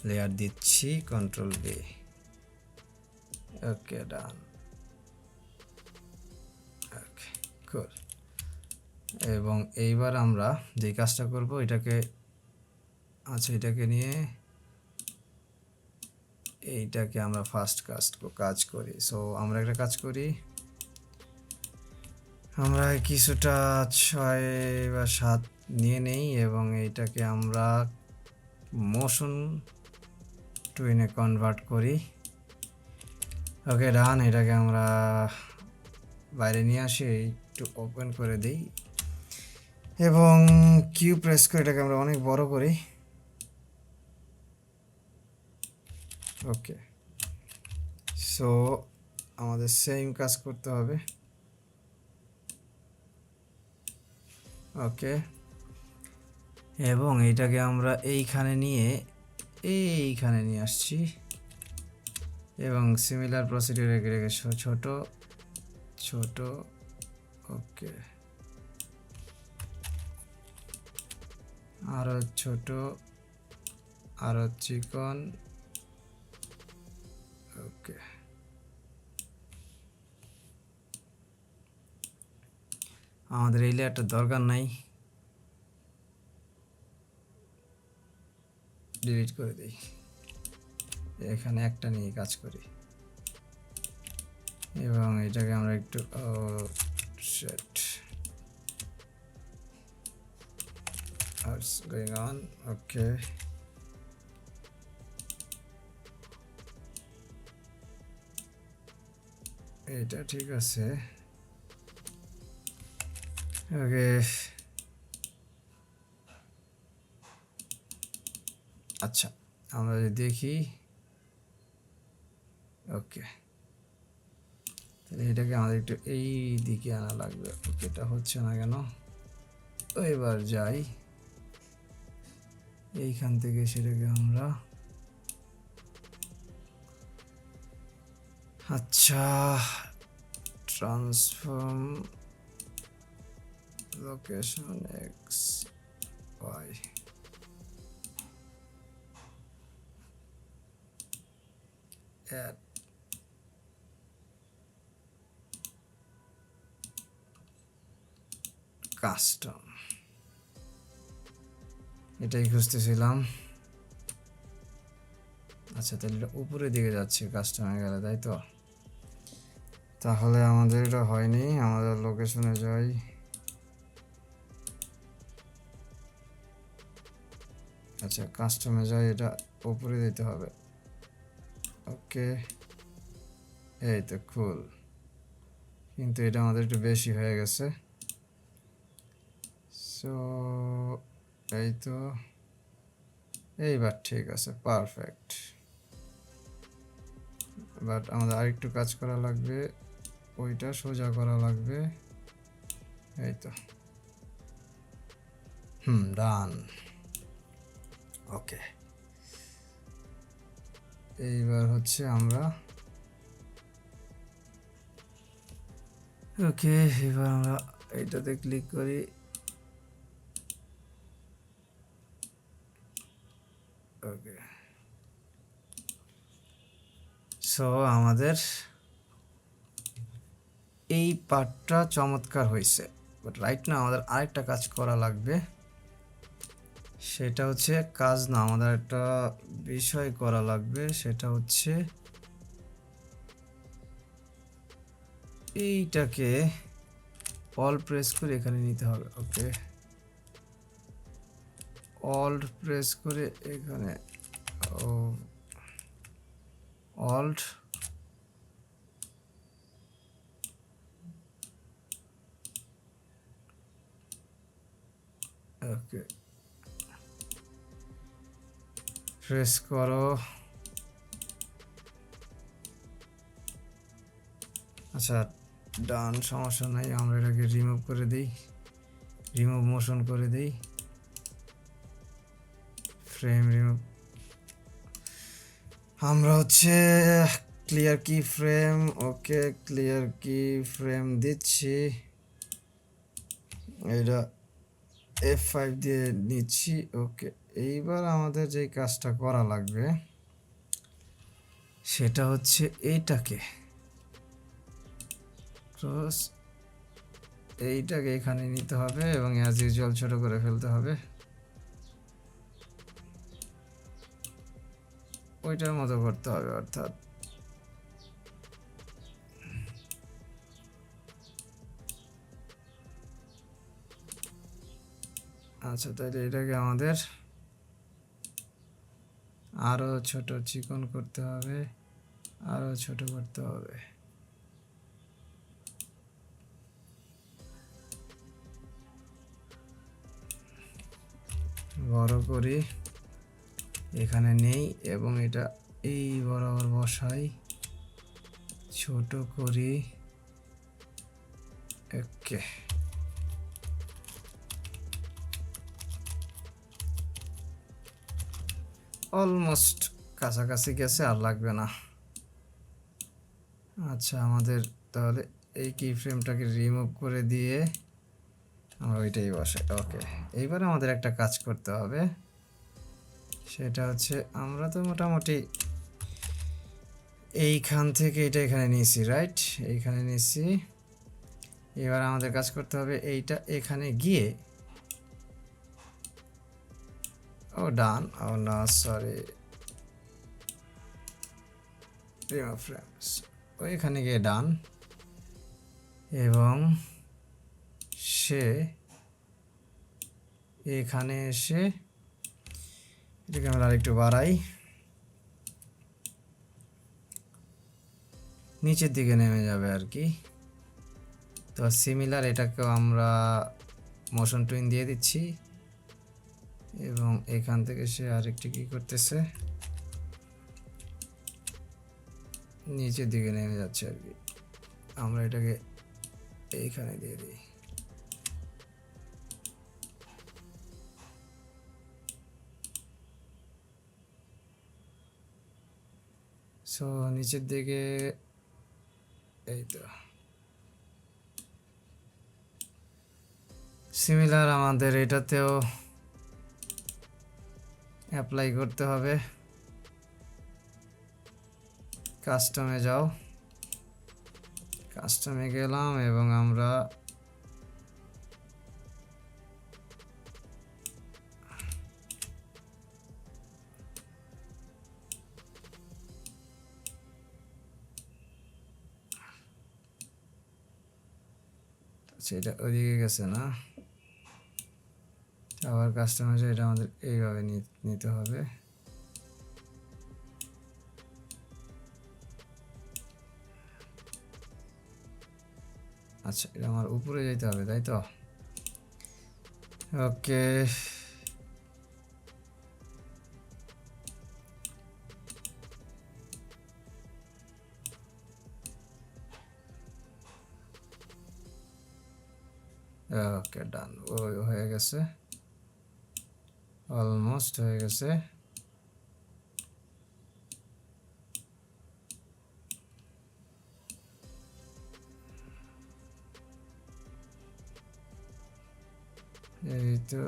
লেয়ার দিচ্ছি কন্ট্রোল বি। ওকে, ডান। ওকে, কুল। এবং এইবার আমরা যে কাজটা করব এটাকে, আচ্ছা এটাকে নিয়ে এইটাকে আমরা ফার্স্ট কাজ করি। সো আমরা একটা কাজ করি, আমরা কিছুটা 6 বা 7 নিয়ে নেই এবং এইটাকে আমরা মোশন টুইনে কনভার্ট করি। ওকে, ডান। এটাকে আমরা বাইরে নিয়ে আসি, একটু ওপেন করে দিই এবং কিউ প্রেস করে এটাকে আমরা অনেক বড় করি। ওকে, সো আমাদের সেম কাজ করতে হবে। ওকে, এবং এইটাকে আমরা এইখানে নিয়ে আসছি এবং সিমিলার প্রসিডিউর রেখে ছোট ছোট। ওকে, আরো ছোট, আরো চিকন। ওকে, আমাদের এই লেয়ারটা দরকার নাই, ডিলিট করে দিই। এখানে একটা নিয়ে কাজ করি এবং এটাকে আমরা একটু শিট, what's going on? ওকে, এটা ঠিক আছে। ওকে, আচ্ছা আমরা যদি দেখি, ওকে তাহলে এটাকে আমাদের একটু এই দিকে আনা লাগবে। ওকে, এটা হচ্ছে না কেন? এবার যাই, এইখান থেকে সেটাকে আমরা আচ্ছা transform location X Y add custom, এটাই খুঁজতেছিলাম। আচ্ছা তাহলে এটা উপরের দিকে যাচ্ছে কাস্টমে গেলে, তাই তো? তাহলে আমাদের এটা হয়নি, আমাদের লোকেশনে যাই। আচ্ছা কাস্টমে যাই, এটা উপরে দিতে হবে। ওকে এই তো কুল, কিন্তু এটা আমাদের একটু বেশি হয়ে গেছে। সো এই তো, এইবার ঠিক আছে, পারফেক্ট। বাট আমাদের আরেকটু কাজ করা লাগবে, ওইটা সোজা করা লাগবে। এই তো, ডান। ওকে এইবার হচ্ছে আমরা ওকে এবার আমরা এইটাতে ক্লিক করি। ওকে সো আমাদের এই পার্টটা চমৎকার হয়েছে, বাট রাইট না আমাদের আরেকটা কাজ করা লাগবে। সেটা হচ্ছে কাজ না, আমাদের একটা বিষয় করা লাগবে, সেটা হচ্ছে এইটাকে অল প্রেস করে এখানে নিতে হবে। ওকে অল্ট প্রেস করে এখানে, ও অল্ট ওকে প্রেস করো। আচ্ছা ডান, সমস্যা নাই, আমরা এটাকে রিমুভ করে দিই, রিমুভ মোশন করে দিই, ফ্রেম রিমুভ। আমরা হচ্ছে ক্লিয়ার কি ফ্রেম, ওকে ক্লিয়ার কি ফ্রেম দিচ্ছি, এটা F5 দিয়ে নিচ্ছি। ওকে এইবার আমাদের যে কাজটা করা লাগবে সেটা হচ্ছে এইটাকে ক্রস, এইটাকে এখানে নিতে হবে এবং অ্যাজ ইউজুয়াল ছোট করে ফেলতে হবে, ওইটার মতো করতে হবে অর্থাৎ। আচ্ছা তাহলে এটাকে আমাদের আরো ছোট চিকন করতে হবে, আরো ছোট করতে হবে। বড় করি, এখানে নেই এবং এটা এই বরাবর বসাই, ছোট করি। ওকে অলমোস্ট কাছাকাছি গেছে, আর লাগবে না। আচ্ছা আমাদের তাহলে এই কি ফ্রেমটাকে রিমুভ করে দিয়ে আমরা ওইটাই বসাই। ওকে এইবার আমাদের একটা কাজ করতে হবে, সেটা হচ্ছে আমরা তো মোটামুটি এইখান থেকে এটা এখানে নিয়েছি, রাইট? এইখানে নিয়েছি। এবার আমাদের কাজ করতে হবে এইটা এখানে গিয়ে, ও ডান, ও না সরি, রিমুভ ফ্রেমস, ওইখানে গিয়ে ডান, এবং সে এখানে এসে এটাকে আমরা আরেকটু বাড়াই, নিচের দিকে নেমে যাবে আর কি। তো সিমিলার এটাকেও আমরা মোশন টুইন দিয়ে দিচ্ছি এবং এখান থেকে সে আরেকটি কি করতেছে, নিচের দিকে নেমে যাচ্ছে আর কি। আমরা এটাকে এইখানে দিয়ে দিই। সো নিচের দিকে এই তো সিমিলার আমাদের এটাতেও অ্যাপ্লাই করতে হবে। কাস্টমে যাও, কাস্টমে গেলাম এবং আমরা সেটা ওইদিকে গেছে না, আবার কাস্টমার এটা আমাদের এইভাবে নিতে হবে। আচ্ছা, এটা আমার উপরে যেতে হবে তাই তো? ওকে, ওকে ডান, ওই হয়ে গেছে, অলমোস্ট হয়ে গেছে। এই তো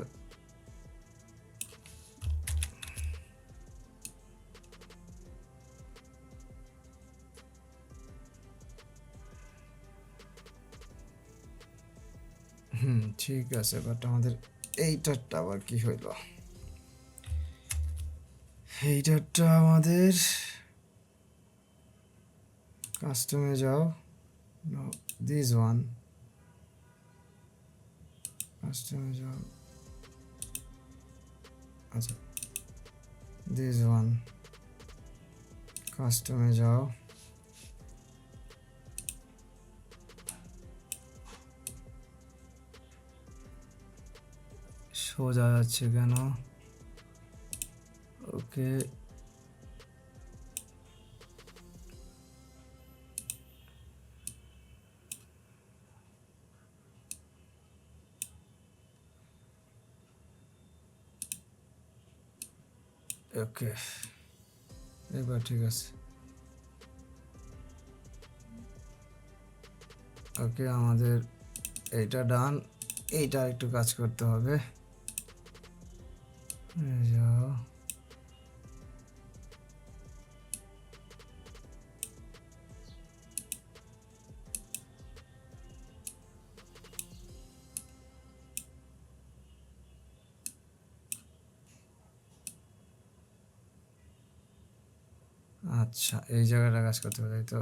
ঠিক আছে, বাট আমাদের এইটারটা আবার কি হইল? এইটারটা আমাদের কাস্টমে যাও, নো দিস ওয়ান, কাস্টমে যাও, আচ্ছা দিস ওয়ান, কাস্টমে যাও, সোজা যাচ্ছে কেন? ওকে, ওকে এবার ঠিক আছে। ওকে, আমাদের এইটা ডান, এইটা একটু কাজ করতে হবে। যাও, আচ্ছা এই জায়গাটা কাজ করতে হবে তাই তো?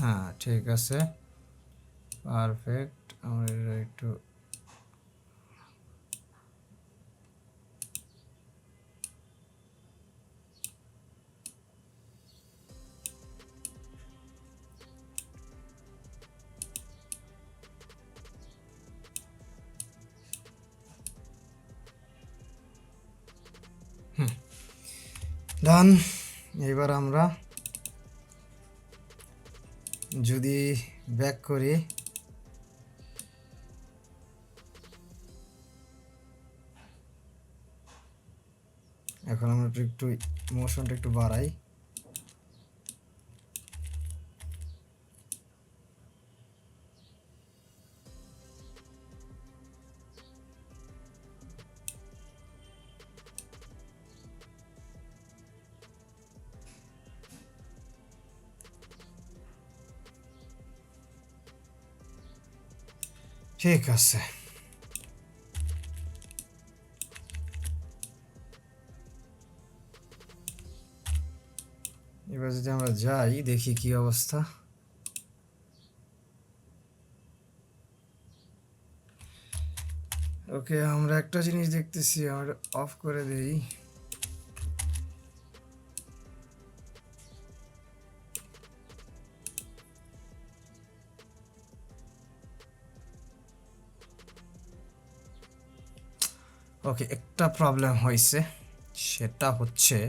হ্যাঁ ঠিক আছে, পারফেক্ট। আমরা একটু ডান। এবার আমরা যদি ব্যাক করি, এখন আমরা একটু মোশনটা একটু বাড়াই। ঠিক আছে, এবার যদি আমরা যাই দেখি কি অবস্থা। ওকে, আমরা একটা জিনিস দেখতেছি, আমরা অফ করে দেই। ওকে, একটা প্রবলেম হয়েছে, সেটা হচ্ছে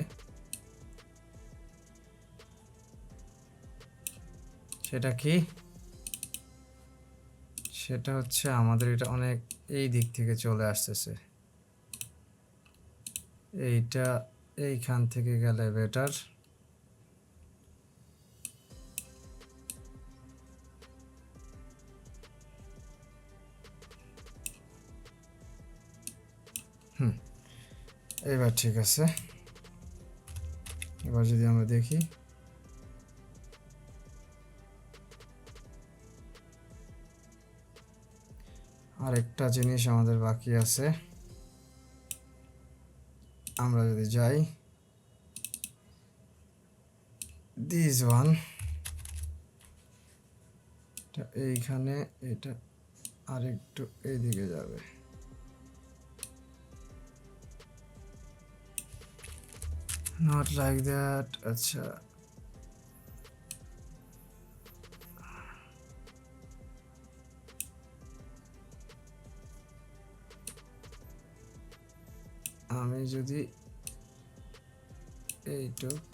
সেটা কি, সেটা হচ্ছে আমাদের এটা অনেক এই দিক থেকে চলে আসতেছে, এইটা এইখান থেকে গেলে বেটার। এবার ঠিক আছে। এবার যদি আমরা দেখি, আরেকটা জিনিস আমাদের বাকি আছে। আমরা যদি যাই দিস ওয়ান, এইখানে এটা আরেকটু এইদিকে যাবে। Not like that. আচ্ছা, আমি যদি এইটুক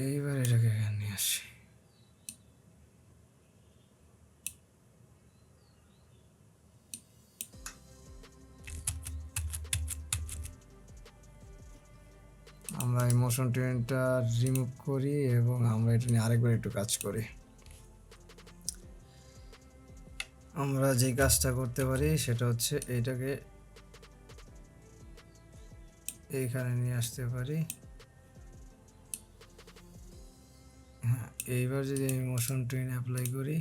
এইবার এটাকে এখানে নিয়ে আসি, আমরা এই মোশন ট্রেনটা রিমুভ করি এবং আমরা এটা নিয়ে আরেকবার একটু কাজ করি। আমরা যে কাজটা করতে পারি সেটা হচ্ছে এইটাকে এইখানে নিয়ে আসতে পারি। হ্যাঁ, এইবার যদি আমি মোশন ট্রেন অ্যাপ্লাই করি,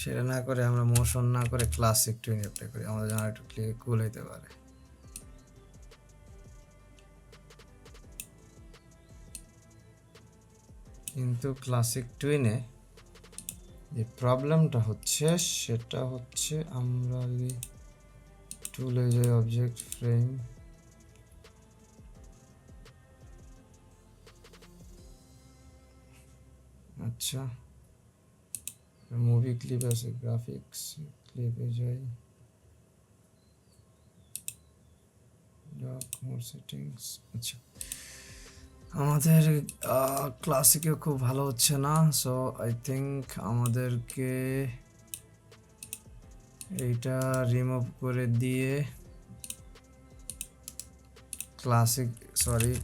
সেটা না করে আমরা মোশন না করে ক্লাসিক ট্রেন অ্যাপ্লাই করি, আমাদের যেন একটু কুল হইতে পারে। কিন্তু ক্লাসিক টুইনে যে প্রবলেমটা হচ্ছে সেটা হচ্ছে আমরা যদি টুলে যাই, অবজেক্ট ফ্রেম, আচ্ছা মুভি ক্লিপ আছে, গ্রাফিক্স ক্লিপে যাই, ডক মোর সেটিংস। আচ্ছা, আমাদের ক্লাসিকেও খুব ভালো হচ্ছে না, সো আই থিঙ্ক আমাদেরকে এইটা রিমুভ করে দিয়ে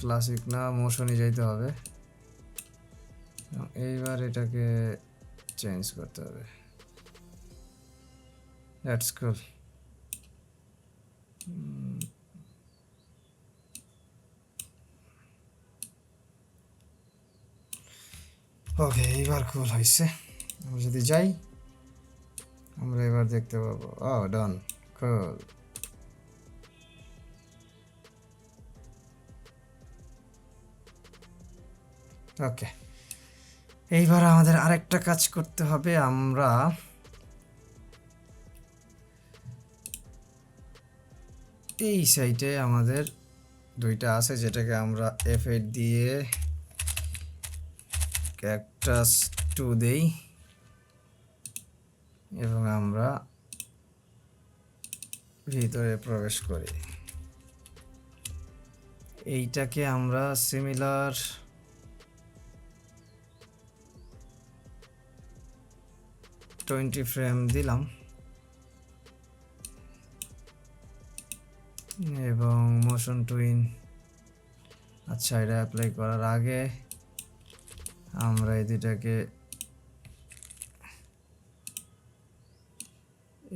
ক্লাসিক না মোশনে যাইতে হবে। এইবার এটাকে চেঞ্জ করতে হবে। দ্যাটস কুল। ওকে, এইবার কুল হয়েছে। আমরা যদি যাই, আমরা এবার দেখতে পাবো, ও ডান, কুল। ওকে, এইবার আমাদের আরেকটা কাজ করতে হবে। আমরা এই সাইটে আমাদের দুইটা আছে, যেটাকে আমরা F8 দিয়ে ক্যাকটাস 2 দেই এবং আমরা ভিতরে প্রবেশ করি। এইটাকে আমরা সিমিলার 20 ফ্রেম দিলাম এবং মোশন টুইন। আচ্ছা, এটা অ্যাপ্লাই করার আগে আমরা এই দুটাকে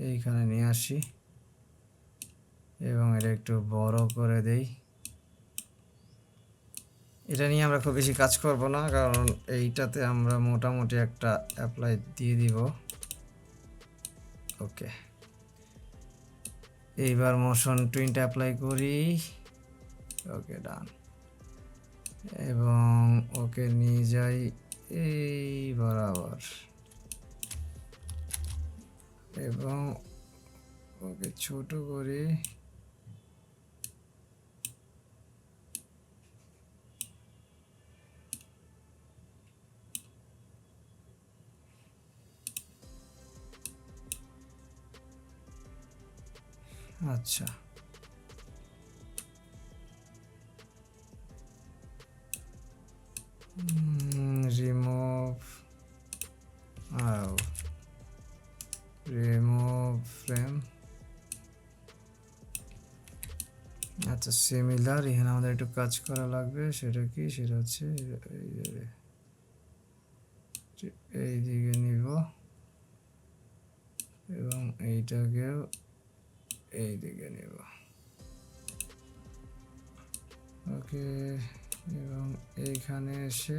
এইখানে নিয়ে আসি এবং এটা একটু বড় করে দেই। এটা নিয়ে আমরা খুব বেশি কাজ করব না, কারণ এইটাতে আমরা মোটামুটি একটা অ্যাপ্লাই দিয়ে দিব। ওকে, এইবার মোশন টুইনটা অ্যাপ্লাই করি। ওকে, ডান। এবং ওকে নিয়ে যাই এই বরাবর এবং ওকে ছোট করে আচ্ছা, রিমুভ রিমুভ ফ্রেম। আচ্ছা, সিমিলার এখানে আমাদের একটু কাজ করা লাগবে। সেটা কি? সেটা হচ্ছে এই দিকে নিব এবং এইটাকেও এই দিকে নিব। ওকে, এবং এইখানে এসে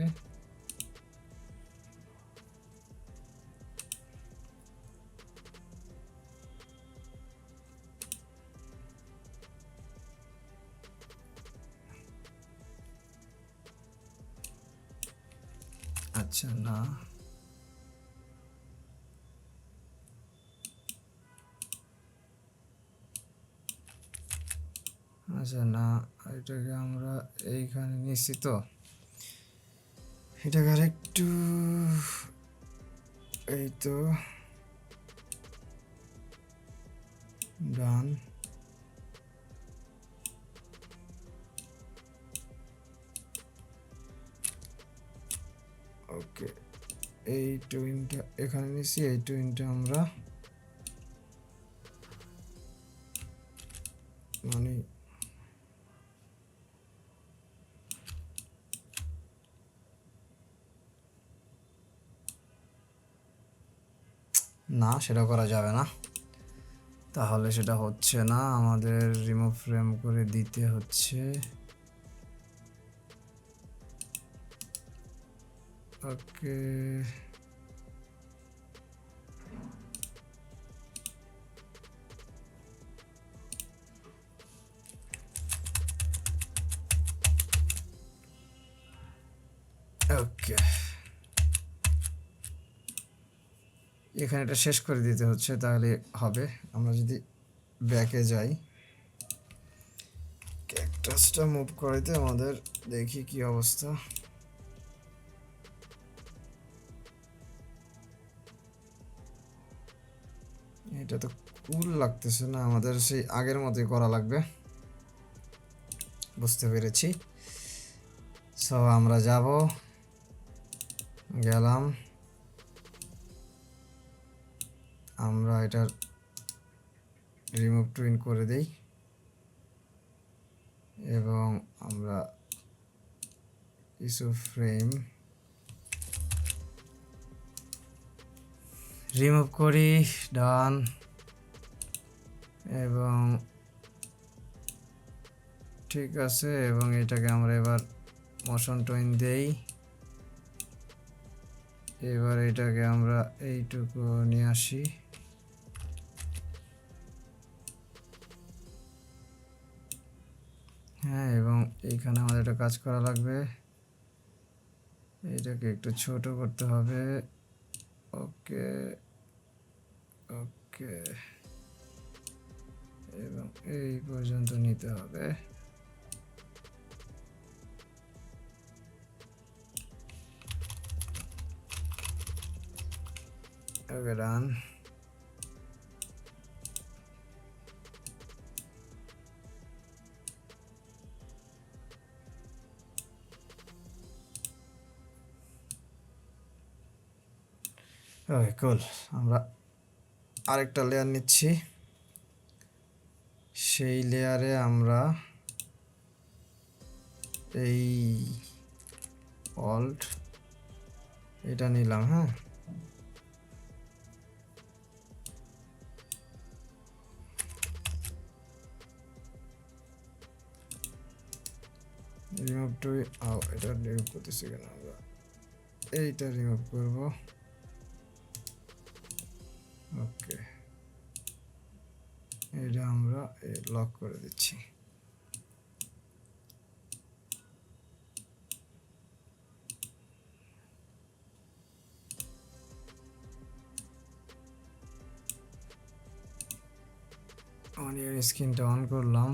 আচ্ছা না, আচ্ছা না, এটাকে আমরা এইখানে নিচ্ছি, তো এটাকে আরেকটু, এই তো ডান। ওকে, এই টুইনটা এখানে নিচ্ছি, এই টুইনটা আমরা মানে না, সেটা করা যাবে না, তাহলে সেটা হচ্ছে না। আমাদের রিমুভ ফ্রেম করে দিতে হচ্ছে। ওকে, ওকে, এখানে এটা শেষ করে দিতে হচ্ছে, তাহলে হবে। আমরা যদি ব্যাকে যাই, ক্যাকটাসটা মুভ করাইতে আমাদের, দেখি কি অবস্থা। এটা তো কুল লাগতেছে না, আমাদের সেই আগের মতোই করা লাগবে। বুঝতে পেরেছি। সো আমরা যাব, গেলাম, আমরা এটার রিমুভ টুইন করে দেই এবং আমরা কিছু ফ্রেম রিমুভ করি, ডান, এবং ঠিক আছে। এবং এটাকে আমরা এবার মোশন টুইন দেই। এবার এটাকে আমরা এইটুকু নিয়ে আসি, হ্যাঁ, এবং এইখানে আমাদের একটা কাজ করা লাগবে, এটাকে একটু ছোট করতে হবে। ওকে, ওকে, এবং এই পর্যন্ত নিতে হবে। ওকে, ডান। ওকে, কুল। আমরা আরেকটা লেয়ার নিচ্ছি, সেই লেয়ারে আমরা এই অল্ট এটা নিলাম, হ্যাঁ, রিমুভ টু, এটা রিমুভ করতেছি কেন, আমরা এইটা রিমুভ করব। ওকে, এটা আমরা লক করে দিচ্ছি। অনিয়ন স্ক্রিনটা অন করলাম,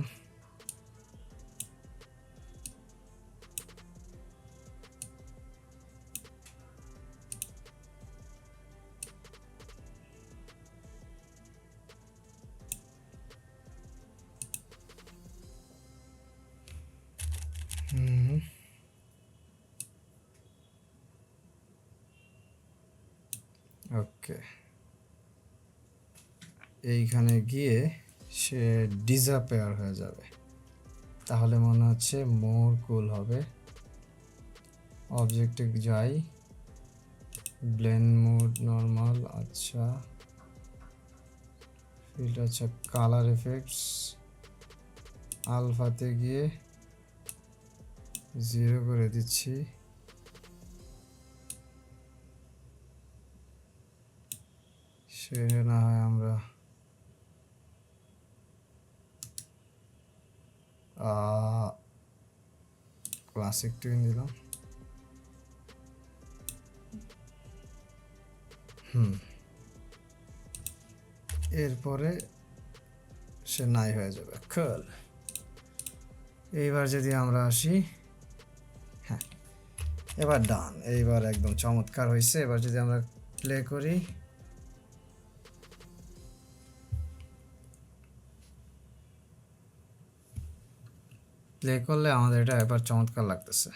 ওকে, এইখানে গিয়ে সে ডিসঅ্যাপিয়ার হয়ে যাবে, তাহলে মনে হচ্ছে মোর কুল হবে। অবজেক্টে যাই, ব্লেন্ড মোড নর্মাল, আচ্ছা ফিল্ড, আচ্ছা কালার এফেক্টস, আলফাতে গিয়ে 0 করে দিচ্ছি। সে না হয় আমরা ক্লাসিক টুইন দিলাম। এরপরে সে নাই হয়ে যাবে। কুল। এইবার যদি আমরা আসি, হ্যাঁ এবার ডান, এইবার একদম চমৎকার হয়েছে। এবার যদি আমরা প্লে করি, প্লে করলে আমাদের এটা এবার চমৎকার লাগতেছে।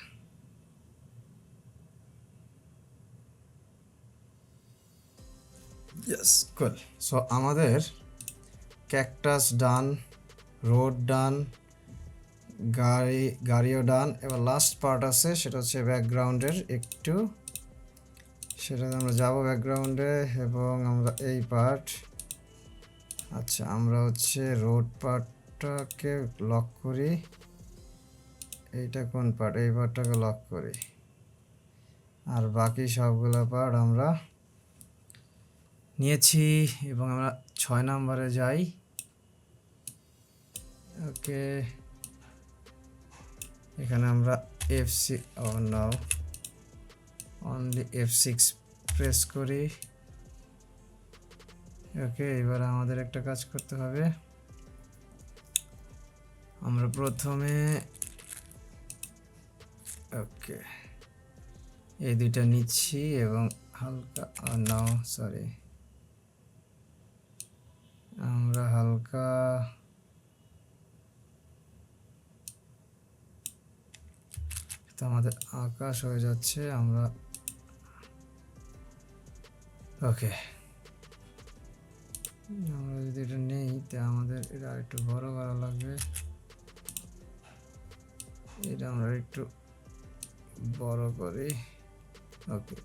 ইয়েস, কুল। সো আমাদের ক্যাকটাস ডান, রোড ডান, গাড়িও ডান। এবার লাস্ট পার্ট আছে, সেটা হচ্ছে ব্যাকগ্রাউন্ডের একটু, সেটাতে আমরা যাব ব্যাকগ্রাউন্ডে এবং আমরা এই পার্ট, আচ্ছা আমরা হচ্ছে রোড পার্টটাকে লক করি। এইটা কোন পার্ট? এই পার্টটাকে লক করি, আর বাকি সবগুলো পার্ট আমরা নিয়েছি। এবং আমরা 6 নম্বরে যাই। ওকে, এখানে আমরা F6 অনলি F6 প্রেস করি। ওকে, এবার আমাদের একটা কাজ করতে হবে। আমরা প্রথমে ওকে এই দুইটা নিচ্ছি এবং হালকা সরি, আমরা হালকা তো আমাদের আকাশ হয়ে যাচ্ছে। আমরা ওকে, আমরা যদি এটা নেই তা আমাদের এটা একটু বড় করা লাগবে। এটা আমরা একটু বড় করি। ওকে,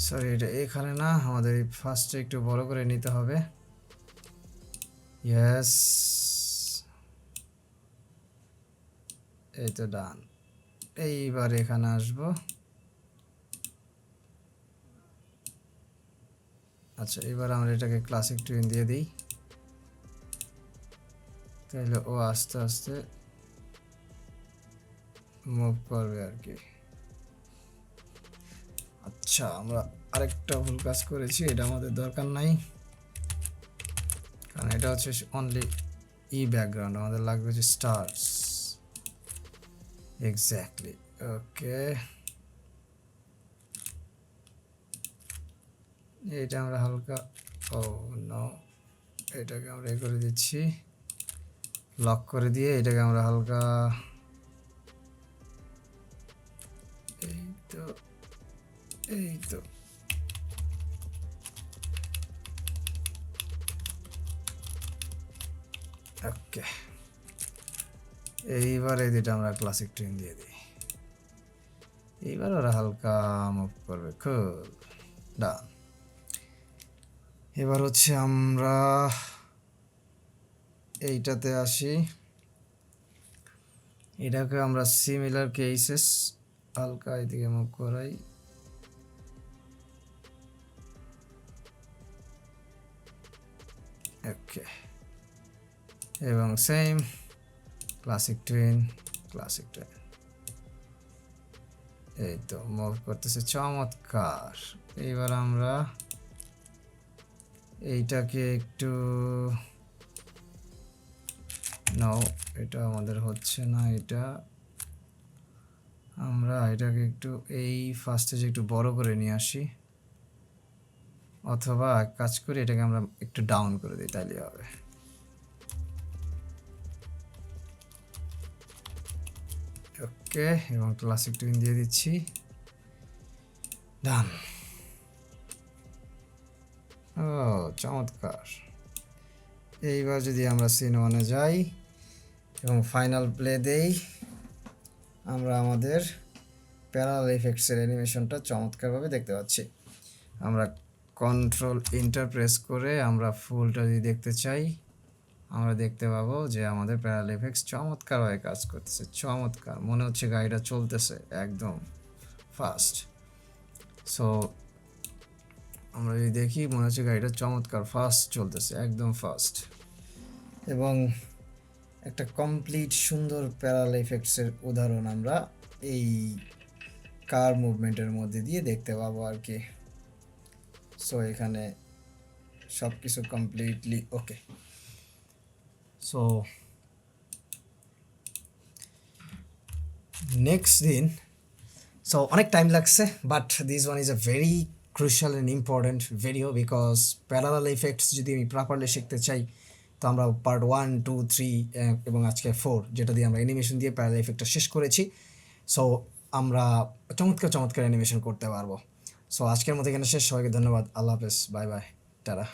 সরি এটা এখানে না, আমাদের এই ফার্স্টে একটু বড় করে নিতে হবে। ইয়েস, এই তো ডান। এইবার এখানে আসবো। আচ্ছা, এবার আমরা এটাকে ক্লাসিক টুইন দিয়ে দিই, তাহলে ও আস্তে আস্তে মুভ করবে আর কি। আচ্ছা, আমরা আরেকটা ভুল কাজ করেছি, এটা আমাদের দরকার নাই, কারণ এটা হচ্ছে অনলি ব্যাকগ্রাউন্ড, আমাদের লাগবে যে স্টারস। এক্স্যাক্টলি। ওকে, এইটা আমরা হালকা এটাকে আমরা করে দিচ্ছি, লক করে দিয়ে এটাকে আমরা হালকা এই তো ওকে, এইবার এই দুটো আমরা ক্লাসিক টুইন দিয়ে দিই। এইবার ওরা হালকা মুভ করবে। খুব ডান। এবার হচ্ছে আমরা এইটাতে আসি, এটাকে আমরা সিমিলার কেসেস হালকা এদিকে মুভ করাই। ওকে, এবং same classic twin, classic twin, এই তো মুভ করতেছে চমৎকার। এইবার আমরা এইটাকে একটু নাও, এটা আমাদের হচ্ছে না, এটা আমরা এটাকে একটু এই ফার্স্টে যে একটু বড় করে নিয়ে আসি, অথবা কাজ করি এটাকে আমরা একটু ডাউন করে দিই, তাইলে হবে। ওকে, এবং ক্লাসিক টুইন দিয়ে দিচ্ছি। ডান। ও চমৎকার। এইবার যদি আমরা সিন ওয়ানে যাই এবং ফাইনাল প্লে দেই, আমরা আমাদের প্যারাল এফেক্টসের অ্যানিমেশনটা চমৎকারভাবে দেখতে পাচ্ছি। আমরা কন্ট্রোল ইন্টার প্রেস করে আমরা ফুলটা যদি দেখতে চাই, আমরা দেখতে পাবো যে আমাদের প্যারাল এফেক্টস চমৎকারভাবে কাজ করতেছে। চমৎকার, মনে হচ্ছে গাড়িটা চলতেছে একদম ফাস্ট। সো আমরা যদি দেখি, মনে হচ্ছে গাড়িটা চমৎকার ফাস্ট চলতেছে, একদম ফাস্ট। এবং একটা কমপ্লিট সুন্দর প্যারাল এফেক্টসের উদাহরণ আমরা এই কার মুভমেন্টের মধ্যে দিয়ে দেখতে পাবো আর কি। সো এখানে সব কিছু কমপ্লিটলি ওকে। সো নেক্সট দিন, সো অনেক টাইম লাগছে, but this one is a very crucial and important video, because parallel effects যদি আমি প্রপারলি শিখতে চাই, তো আমরা পার্ট 1, 2, 3 এবং আজকে 4, যেটা দিয়ে আমরা অ্যানিমেশন দিয়ে প্যারালাল ইফেক্টটা শেষ করেছি। সো আমরা চমৎকার চমৎকার অ্যানিমেশন করতে পারবো। সো আজকের মতো এখানে শেষ। সবাইকে ধন্যবাদ, আল্লাহ হাফেজ, বাই বাই, টাটা।